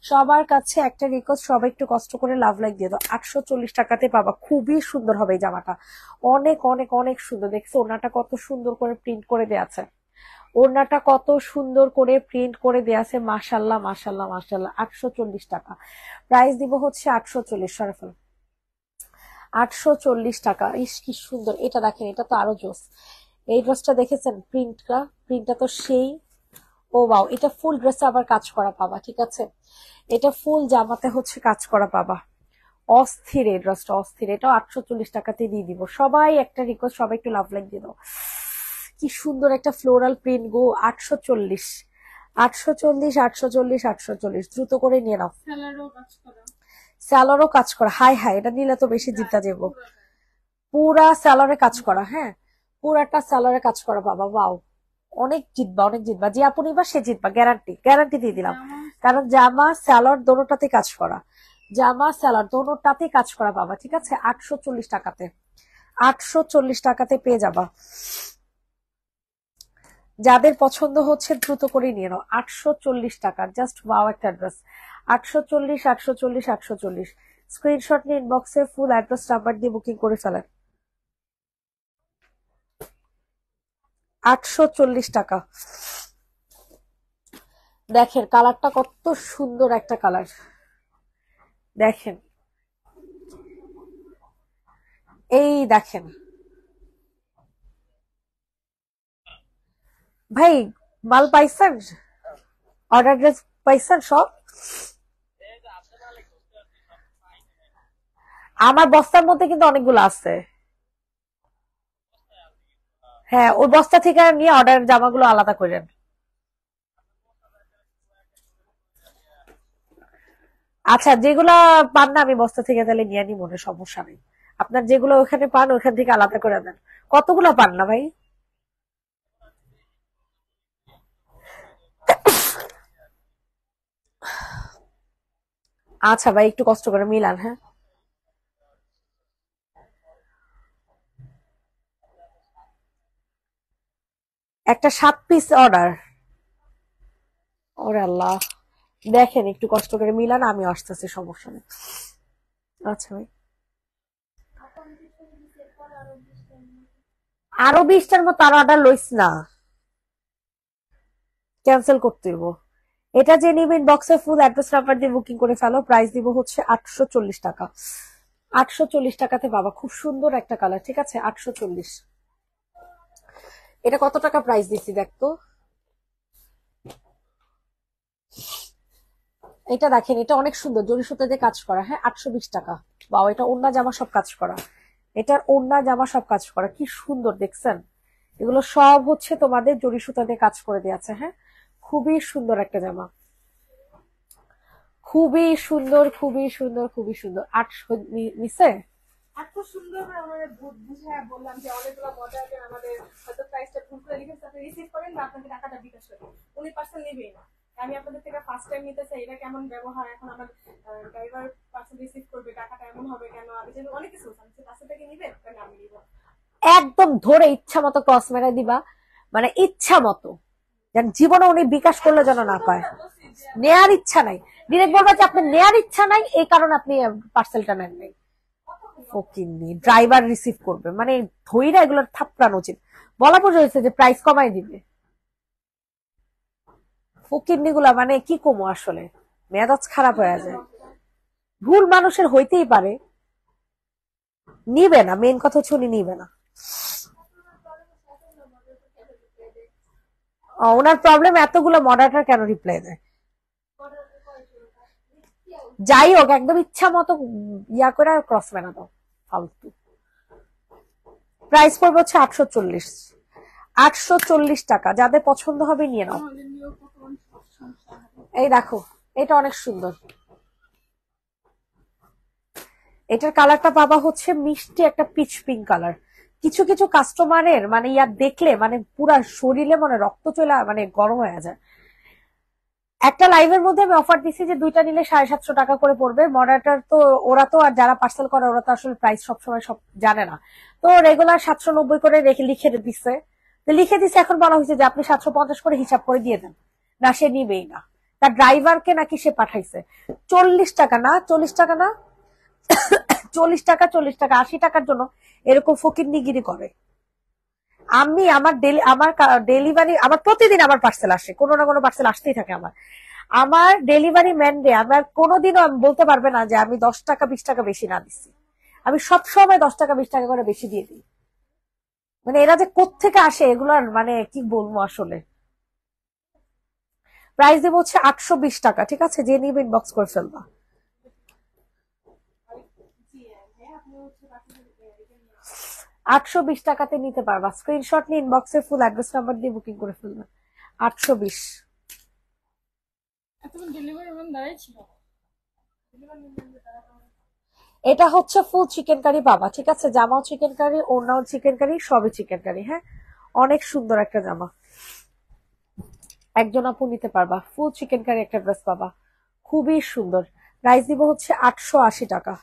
Speaker 1: সবার কাছে একটা রিকোয়েস্ট, সবাই একটু কষ্ট করে লাভ লাইক দিয়ে দাও। 840 টাকাতে পাবা, খুবই সুন্দর হবে এই জামাটা, অনেক অনেক অনেক সুন্দর। দেখছো ওনাটা কত সুন্দর করে প্রিন্ট করে দেয়া আছে, ওড়নাটা কত সুন্দর করে প্রিন্ট করে দেয়া আছে। মাশাল্লাহ মাশাল্লাহ মাশাল্লাহ। 840 টাকা, প্রাইস দিব হচ্ছে 840। সরফল 840 টাকা। ইস কি সুন্দর, এটা দেখেন, এটা তো আরো জোস। এই ড্রেসটা দেখেছেন প্রিন্টটা, প্রিন্টটা তো সেই। ও বাও, এটা ফুল ড্রেসে আবার কাজ করা পাবা, ঠিক আছে? এটা ফুল জামাতে হচ্ছে কাজ করা পাবা। অস্থির এই ড্রেসটা, অস্থির। এটাও 840 টাকাতে দিয়ে দিব। সবাই একটা রিকোয়েস্ট, সবাই একটু লাভ লাইক দিয়ে দাও। কি সুন্দর একটা ফ্লোরাল প্রিন্ট গো। 840, 840, 840, 840। দ্রুত করে নিয়ে নাও। স্যালোরও কাজ করা, হাই হাই, এটা নিলে তো বেশি জিতা যাবো। পুরা স্যালোরে কাজ করা। হ্যাঁ, পুরাটা স্যালোরে কাজ করা বাবা। ওয়াও, অনেক জিতবা, অনেক জিতবা। যে আপু নিবা সে জিতবা, গ্যারান্টি, গ্যারান্টি দিয়ে দিলাম। কারণ জামা স্যালোর দোনোটাতে কাজ করা, জামা স্যালোর দোনোটাতে কাজ করা পাবা, ঠিক আছে? 840 টাকাতে, 840 টাকাতে পেয়ে যাবা। যাদের পছন্দ হচ্ছে দ্রুত করে নিয়ে নাও। 840 টাকা, জাস্ট ওয়াও একটা ড্রেস। 840, 840, 840। স্ক্রিনশট নিয়ে ইনবক্সে ফুল অ্যাড্রেস নাম্বার দিয়ে বুকিং করে ফেলেন। 840 টাকা। দেখেন কালারটা কত সুন্দর একটা কালার, দেখেন, এই দেখেন ভাই, মাল পাইছেন? অর্ডার ড্রেস পাইছেন সব? আমার বস্তার মধ্যে কিন্তু অনেকগুলো আছে। হ্যাঁ, ওই বস্তা থেকে নিয়ে অর্ডার জামাগুলো আলাদা করেন। আচ্ছা, যেগুলা পান না আমি বস্তা থেকে তাহলে নিয়ে নিই, মনে সমস্যা নেই। আপনার যেগুলো ওখানে পান ওখান থেকে আলাদা করে দেন। কতগুলো পান না ভাই? আচ্ছা ভাই, একটু কষ্ট করে মিলান, হ্যাঁ। একটা 7 পিস অর্ডার। ওরে আল্লাহ, দেখেন একটু কষ্ট করে মিলান, আমি আসতেছি, সমস্যা নেই। আচ্ছা ভাই, আরো 20টার মতো আর অর্ডার লইস না, ক্যান্সেল করতে হইব। এটা যে নিবেন বক্সে ফুল অ্যাড্রেস নাম্বার দিয়ে বুকিং করে ফেলো। প্রাইস দিব হচ্ছে 840 টাকা। 840 টাকাতে বাবা, খুব সুন্দর একটা কালার, ঠিক আছে, 840। এটা কত টাকা প্রাইস দিচ্ছি দেখতো। এটা দেখেন, এটা অনেক সুন্দর, জরি সুতা দিয়ে কাজ করা, হ্যাঁ, 820 টাকা। বাবা, এটা ওড়না জামা সব কাজ করা, এটার ওড়না জামা সব কাজ করা, কি সুন্দর দেখছেন। এগুলো সব হচ্ছে তোমাদের জরি সুতা দিয়ে কাজ করে দিয়েছে, হ্যাঁ। খুবই সুন্দর একটা জামা, খুবই সুন্দর, খুবই সুন্দর, খুবই সুন্দর। 800 নিচে।
Speaker 2: এত সুন্দর করে আমার বুঝায় বললাম যে অনেকগুলো মজা আছে, আমাদের হয়তো প্রাইসটা ভুল করে লিখেছে, আপনি রিসিভ করেন বা আপনাকে টাকাটা বিকাশ করেন, উনি পার্সেল নেবেই না। আমি আপনাদের থেকে ফার্স্ট টাইম নিতে চাই, এটা কেমন ব্যবহার, এখন আমার ড্রাইভার পার্সেল রিসিভ করবে, টাকাটা এমন হবে কেন, আমি যেন অনেক কিছু আমি পার্সেল থেকে নিবেন তাহলে আমি নিব।
Speaker 1: একদম ধরে ইচ্ছা মতো ক্রস মেরে দিবা, মানে ইচ্ছা মতো, যেন জীবনে উনি বিকাশ করলে যেন না পায়। নেয়ার ইচ্ছা নাই, ডিরেক্ট বলবা যে আপনার নেয়ার ইচ্ছা নাই, এই কারণে আপনি পার্সেলটা নেন নাই। ফকিন্নি ড্রাইভার রিসিভ করবে, মানে ধইরা এগুলোর থাপড়ানো উচিত। বলা বুঝেছে যে প্রাইস কমাই দিবে। ফকিন্নি গুলা মানে কি কমো আসলে, মেজাজ খারাপ হয়ে যায়। ভুল মানুষের হইতেই পারে, নিবে না, মেন কথা হচ্ছে উনি নিবে না। ওনার প্রবলেম এতগুলো মডারেটর কেন রিপ্লাই দেয়। যাই হোক, একদম ইচ্ছা মতো ইয়া করে ক্রস মেনা দাও, ফালতু। প্রাইস পড়বে হচ্ছে 840। 840 টাকা, যাদের পছন্দ হবে নিয়ে নাও। এই দেখো, এটা অনেক সুন্দর। এটার কালারটা পাবা হচ্ছে মিষ্টি একটা পিচ পিঙ্ক কালার। কিছু কিছু কাস্টমারের মানে ইয়া দেখলে মানে পুরা শরীরে মানে রক্ত চলে মানে গরম হয়ে যায়। একটা লাইভের মধ্যে আমি অফার দিচ্ছি যে দুইটা নিলে 750 টাকা করে পড়বে। মডারেটর তো ওরা তো, আর যারা পার্সেল করে ওরা তো আসলে প্রাইস সবসময় সব জানে না, তো রেগুলার 790 করে রেখে লিখে দিচ্ছে। লিখে দিচ্ছে, এখন বলা হয়েছে যে আপনি 750 করে হিসাব করে দিয়ে দেন, না সে নিবেই না। তার ড্রাইভারকে নাকি সে পাঠাইছে। 40 টাকা না, 40 টাকা না, 40 টাকা, 40 টাকা, 80 টাকার জন্য এরকম ফকিরনিগিরি করে। আমি আমার ডেলিভারি, আমার প্রতিদিন আমার পার্সেল আসে, কোনো না কোনো পার্সেল আসতেই থাকে আমার। আমার ডেলিভারি ম্যান রে আমার কোনোদিনও আমি বলতে পারবে না যে আমি 10 টাকা 20 টাকা বেশি না দিচ্ছি। আমি সবসময় 10 টাকা 20 টাকা করে বেশি দিয়ে দিই। মানে এরা যে কোত্থেকে আসে এগুলার মানে কি বলবো আসলে। প্রাইস দেবো হচ্ছে 820 টাকা, ঠিক আছে, যে নিবে ইনবক্স করে ফেলবা। 820 টাকাতে নিতে পারবা, স্ক্রিনশট নিয়ে ইনবক্সে ফুল অ্যাড্রেস নাম্বার দিয়ে বুকিং করে ফেলবা। 820। এটা হচ্ছে ফুল চিকেন কারি পাবা, ঠিক আছে, জামাও চিকেন কারি, ওড়নাও চিকেন কারি, সবই চিকেন কারি, হ্যাঁ। অনেক সুন্দর একটা জামা, একজন আপু নিতে পারবা, ফুল চিকেন কারি একটা ড্রেস পাবা, খুবই সুন্দর। প্রাইস দিব হচ্ছে 880 টাকা।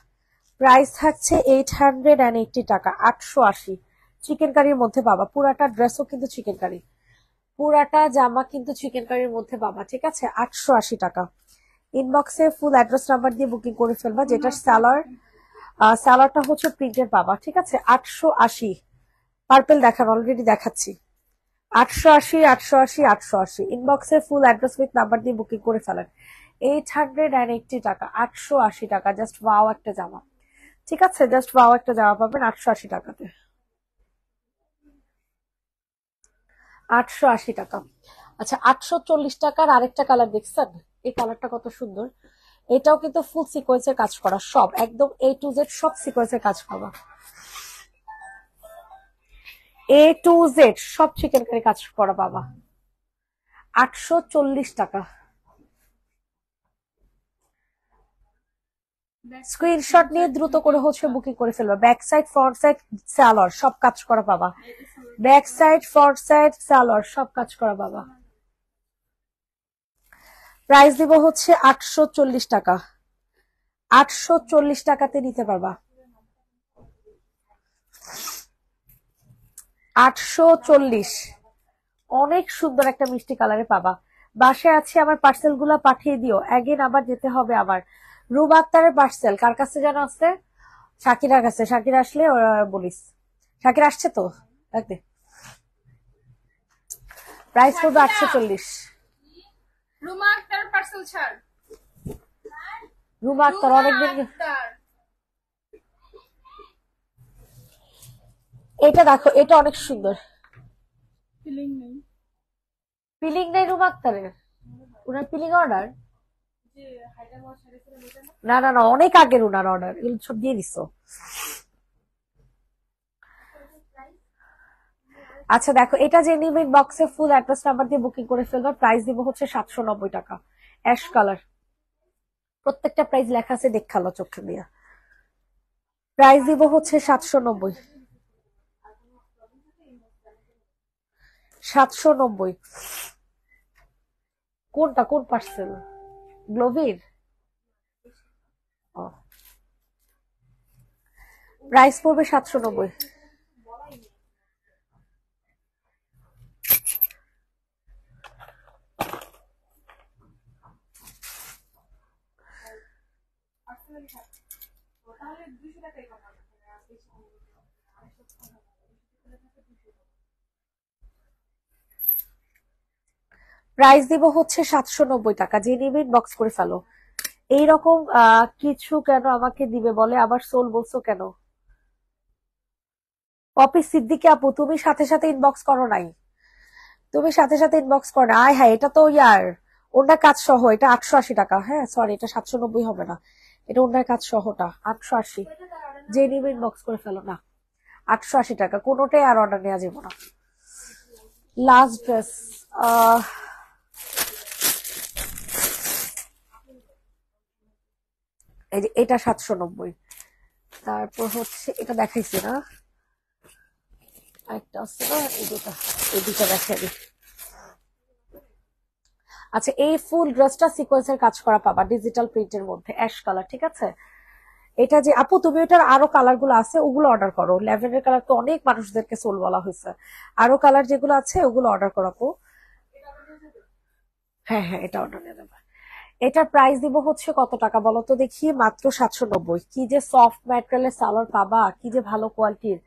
Speaker 1: প্রাইস থাকছে 880 টাকা, 880। চিকেন কারির মধ্যে পাবা, পুরাটা ড্রেসও কিন্তু চিকেন কারি, পুরাটা জামা কিন্তু চিকেন কারির মধ্যে পাবা, ঠিক আছে, 880 টাকা। ইনবক্সে ফুল অ্যাড্রেস নাম্বার দিয়ে বুকিং করে ফেলবা। যেটা স্যালারটা হচ্ছে প্রিন্টের পাবা, ঠিক আছে, 880। পার্পেল দেখান, অলরেডি দেখাচ্ছি। 880, 880, 880। ইনবক্সে ফুল অ্যাড্রেস উইথ নাম্বার দিয়ে বুকিং করে ফেলেন। 880 টাকা, 880 টাকা, জাস্ট ওয়াও একটা জামা, ঠিক আছে, জাস্ট ওয়াও একটা জামা পাবেন 880 টাকাতে। 880 টাকা। আচ্ছা, 840 টাকার আরেকটা কালার দেখছেন, এই কালারটা কত সুন্দর। এটাও কিন্তু ফুল সিকোয়েন্সের কাজ করা, সব একদম A to Z সব সিকোয়েন্সের কাজ পাবা। A to Z সব চিকেন কারি কাজ করা পাবা। 840 টাকা। স্ক্রিনশট নিয়ে দ্রুত করে হচ্ছে বুকিং করে ফেলবা। Back side, front side, salwar সব কাজ করা পাবা। Back side, front side, salwar সব কাজ করা পাবা। প্রাইস দিব হচ্ছে 840 টাকা। 840 টাকাতে নিতে পারবা। 840। অনেক সুন্দর একটা মিষ্টি কালারে পাবা। বাসায় আছে আমার পার্সেল গুলা পাঠিয়ে দিও, এগেন আবার যেতে হবে আমার। রুবা আক্তারের পার্সেল কার কাছে যেন আছে? শাকিরার কাছে। শাকিরা আসলে বলিস। শাকিরা আসছে তো, দেখতে। প্রাইস পড়বে 840।
Speaker 2: রুমা আক্তার পার্সেল ছাড়।
Speaker 1: রুবা আক্তার অনেকদিন। এটা দেখো, এটা অনেক সুন্দর।
Speaker 2: ফিলিং নেই,
Speaker 1: পিলিং নেই রুবা আক্তারের? ওনার পিলিং অর্ডার?
Speaker 2: যে হায়দ্রাবাদ শাড়ি ছিল ওটা না?
Speaker 1: না না না, অনেক আগের ওনার অর্ডার, এগুলো সব দিয়ে দিছো। আচ্ছা দেখো, এটা যে নিবে বক্সে ফুল অ্যাড্রেস নাম্বার দিয়ে বুকিং করে ফেলবা। প্রাইস দিব হচ্ছে 790 টাকা। অ্যাশ কালার, প্রত্যেকটা প্রাইস লেখা আছে, দেখালো চোখে দিয়া। প্রাইস দিব হচ্ছে 790। 790। কোনটা, কোন পার্সেল? গ্লোভির? প্রাইস পড়বে 790।
Speaker 2: তাহলে 200 টাকাই কমাবে।
Speaker 1: প্রাইস দিব হচ্ছে 790 টাকা। যে নিবেন বক্স করে ফেলো। এইরকম কিছু কেন আমাকে দিবে বলে, আবার সোল বলছো কেন? পপি সিদ্দিকী আপু, তুমি সাথে সাথে ইনবক্স করো নাই? তুমি সাথে সাথে ইনবক্স করো না? আয় হ্যাঁ, এটা তো ইয়ার ওনার কাজ সহ, এটা 880 টাকা। হ্যাঁ সরি, এটা 790 হবে না, এটা ওনার কাজ সহটা 880। যে নিবে ইনবক্স করে ফেলো না। 880 টাকা, কোনোটাই আর অর্ডার নেওয়া যাবে না। লাস্ট ড্রেস, এই যে এটা 790। তারপর হচ্ছে এটা দেখাইছি না, একটা আছে না, এই দুটা দেখাই। আচ্ছা, এই ফুল ড্রেসটা সিকোয়েন্সের কাজ করা পাবা ডিজিটাল প্রিন্টের মধ্যে, অ্যাশ কালার। ঠিক আছে, এটা যে আপু তুমি এটার আরো কালার গুলো আছে ওগুলো অর্ডার করো। ল্যাভেন্ডার কালার তো অনেক মানুষদেরকে সোল বলা হয়েছে, আরো কালার যেগুলো আছে ওগুলো অর্ডার করো আপু। হ্যাঁ হ্যাঁ, এটা অর্ডার নিয়ে নেবে। এটার প্রাইস দিব হচ্ছে কত টাকা বলো তো দেখি? মাত্র 790। কি যে সফট ম্যাটেরিয়ালের সালোয়ার পাবা, কি যে ভালো কোয়ালিটির।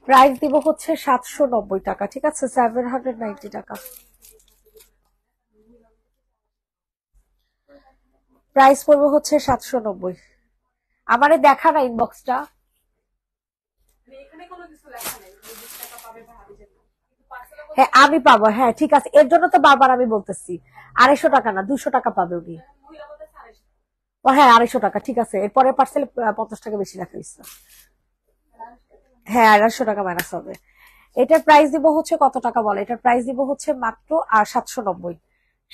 Speaker 1: প্রাইস দিব হচ্ছে 790 টাকা। ঠিক আছে, 790 টাকা প্রাইস পড়বে হচ্ছে 790। আমারে দেখা না ইনবক্সটা?
Speaker 2: এখানে কোনো কিছু লেখা নেই 20 টাকা পাবে বা হাবি যাবে, কিন্তু পার্সেলে
Speaker 1: হ্যাঁ আমি পাবো, হ্যাঁ ঠিক আছে, এর জন্য তো বারবার আমি বলতেছি 250 টাকা না 200 টাকা পাবে উনি।
Speaker 2: মহিলা বলতে 450।
Speaker 1: ও হ্যাঁ 250 টাকা, ঠিক আছে। এরপরে পার্সেলে 50 টাকা বেশি রাখা হয়েছে। হ্যাঁ 250 টাকা মাইনাস হবে। এটার প্রাইস দিব হচ্ছে কত টাকা বলে? এটার প্রাইস দিব হচ্ছে মাত্র 790।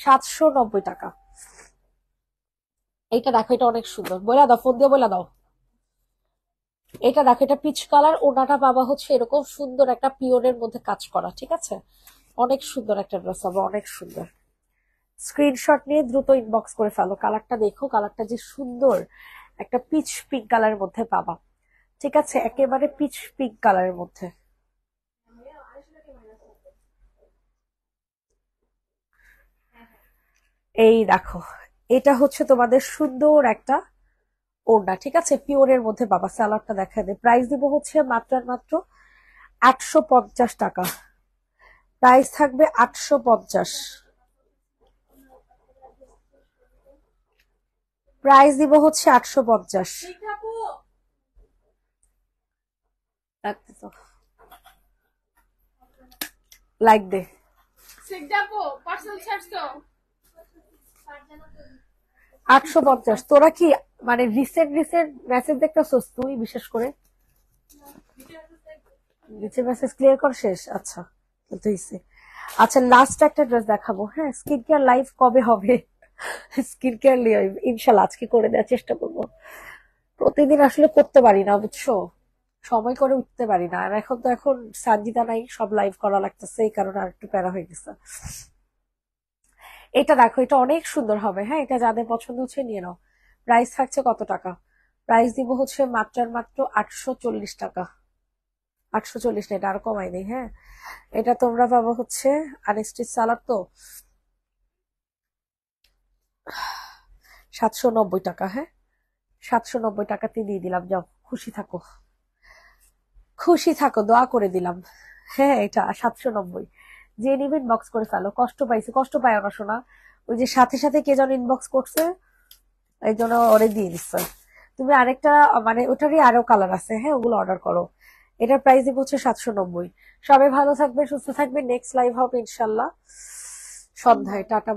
Speaker 1: 790 টাকা। এইটা দেখো, এটা অনেক সুন্দর, বইলা দাও, ফোন দিয়ে বইলা দাও। এটা দেখো, এটা পিচ কালার, ওনাটা পাবা হচ্ছে এরকম সুন্দর একটা পিওরের মধ্যে কাজ করা। ঠিক আছে, অনেক সুন্দর একটা ড্রেস হবে, অনেক সুন্দর। স্ক্রিনশট নিয়ে দ্রুত ইনবক্স করে ফেলো। কালারটা দেখো, কালারটা যে সুন্দর, একটা পিচ পিঙ্ক কালারের মধ্যে পাবা। ঠিক আছে, একেবারে পিচ পিঙ্ক কালারের মধ্যে। এই দেখো, এটা হচ্ছে তোমাদের সুন্দর একটা ওড়না। ঠিক আছে, পিওরের মধ্যে পাবা। সালোয়ারটা দেখা দেয়। প্রাইস দিব হচ্ছে মাত্র আর মাত্র 850 টাকা। প্রাইস থাকবে 850। প্রাইস দিব হচ্ছে 850। লাইক দে,
Speaker 2: শেখ যাবো পার্সেল ছাড়ছো
Speaker 1: 850। তোরা কি মানে রিসেন্ট মেসেজ দেখতেছস তুই বিশেষ করে? নিচে মেসেজ ক্লিয়ার কর শেষ? আচ্ছা তুইছে। আচ্ছা লাস্ট একটা ড্রেস দেখাবো। হ্যাঁ, স্কিন কেয়ার লাইভ কবে হবে? স্কিন কেয়ার লাইভ ইনশাল্লাহ আজকে করে দেওয়ার চেষ্টা করবো। প্রতিদিন আসলে করতে পারি না বুঝছো, সময় করে উঠতে পারি না। আর এখন সানজিদা নাই, সব লাইভ করা লাগতেছে, এই কারণে আর একটু প্যারা হয়ে গেছে। এটা দেখো, এটা অনেক সুন্দর হবে। হ্যাঁ, এটা যাদের পছন্দ হচ্ছে নিয়ে নাও। প্রাইস থাকছে কত টাকা? প্রাইস দিব হচ্ছে মাত্র 840 টাকা। 840 না, এটা আরো কমাই নেই। হ্যাঁ, এটা তোমরা পাবো হচ্ছে আনস্টিচ সালাড তো 790 টাকা। হ্যাঁ, 790 টাকাতে দিয়ে দিলাম, যাও খুশি থাকো, খুশি থাকো, দোয়া করে দিলাম। হ্যাঁ, এটা 790। যে নিবে ইনবক্স করে ফেলো। কষ্ট পাইছে, কষ্ট পায় না শোনা। ওই যে সাথে সাথে কে যেন ইনবক্স করছে, এই জন্য ওরে দিয়ে দিচ্ছে। তুমি আরেকটা মানে ওটারই আরো কালার আছে, হ্যাঁ ওগুলো অর্ডার করো। এটার প্রাইস দিব হচ্ছে 790। সবাই ভালো থাকবে, সুস্থ থাকবে। নেক্সট লাইভ হবে ইনশাল্লাহ সন্ধ্যায়। টাটা।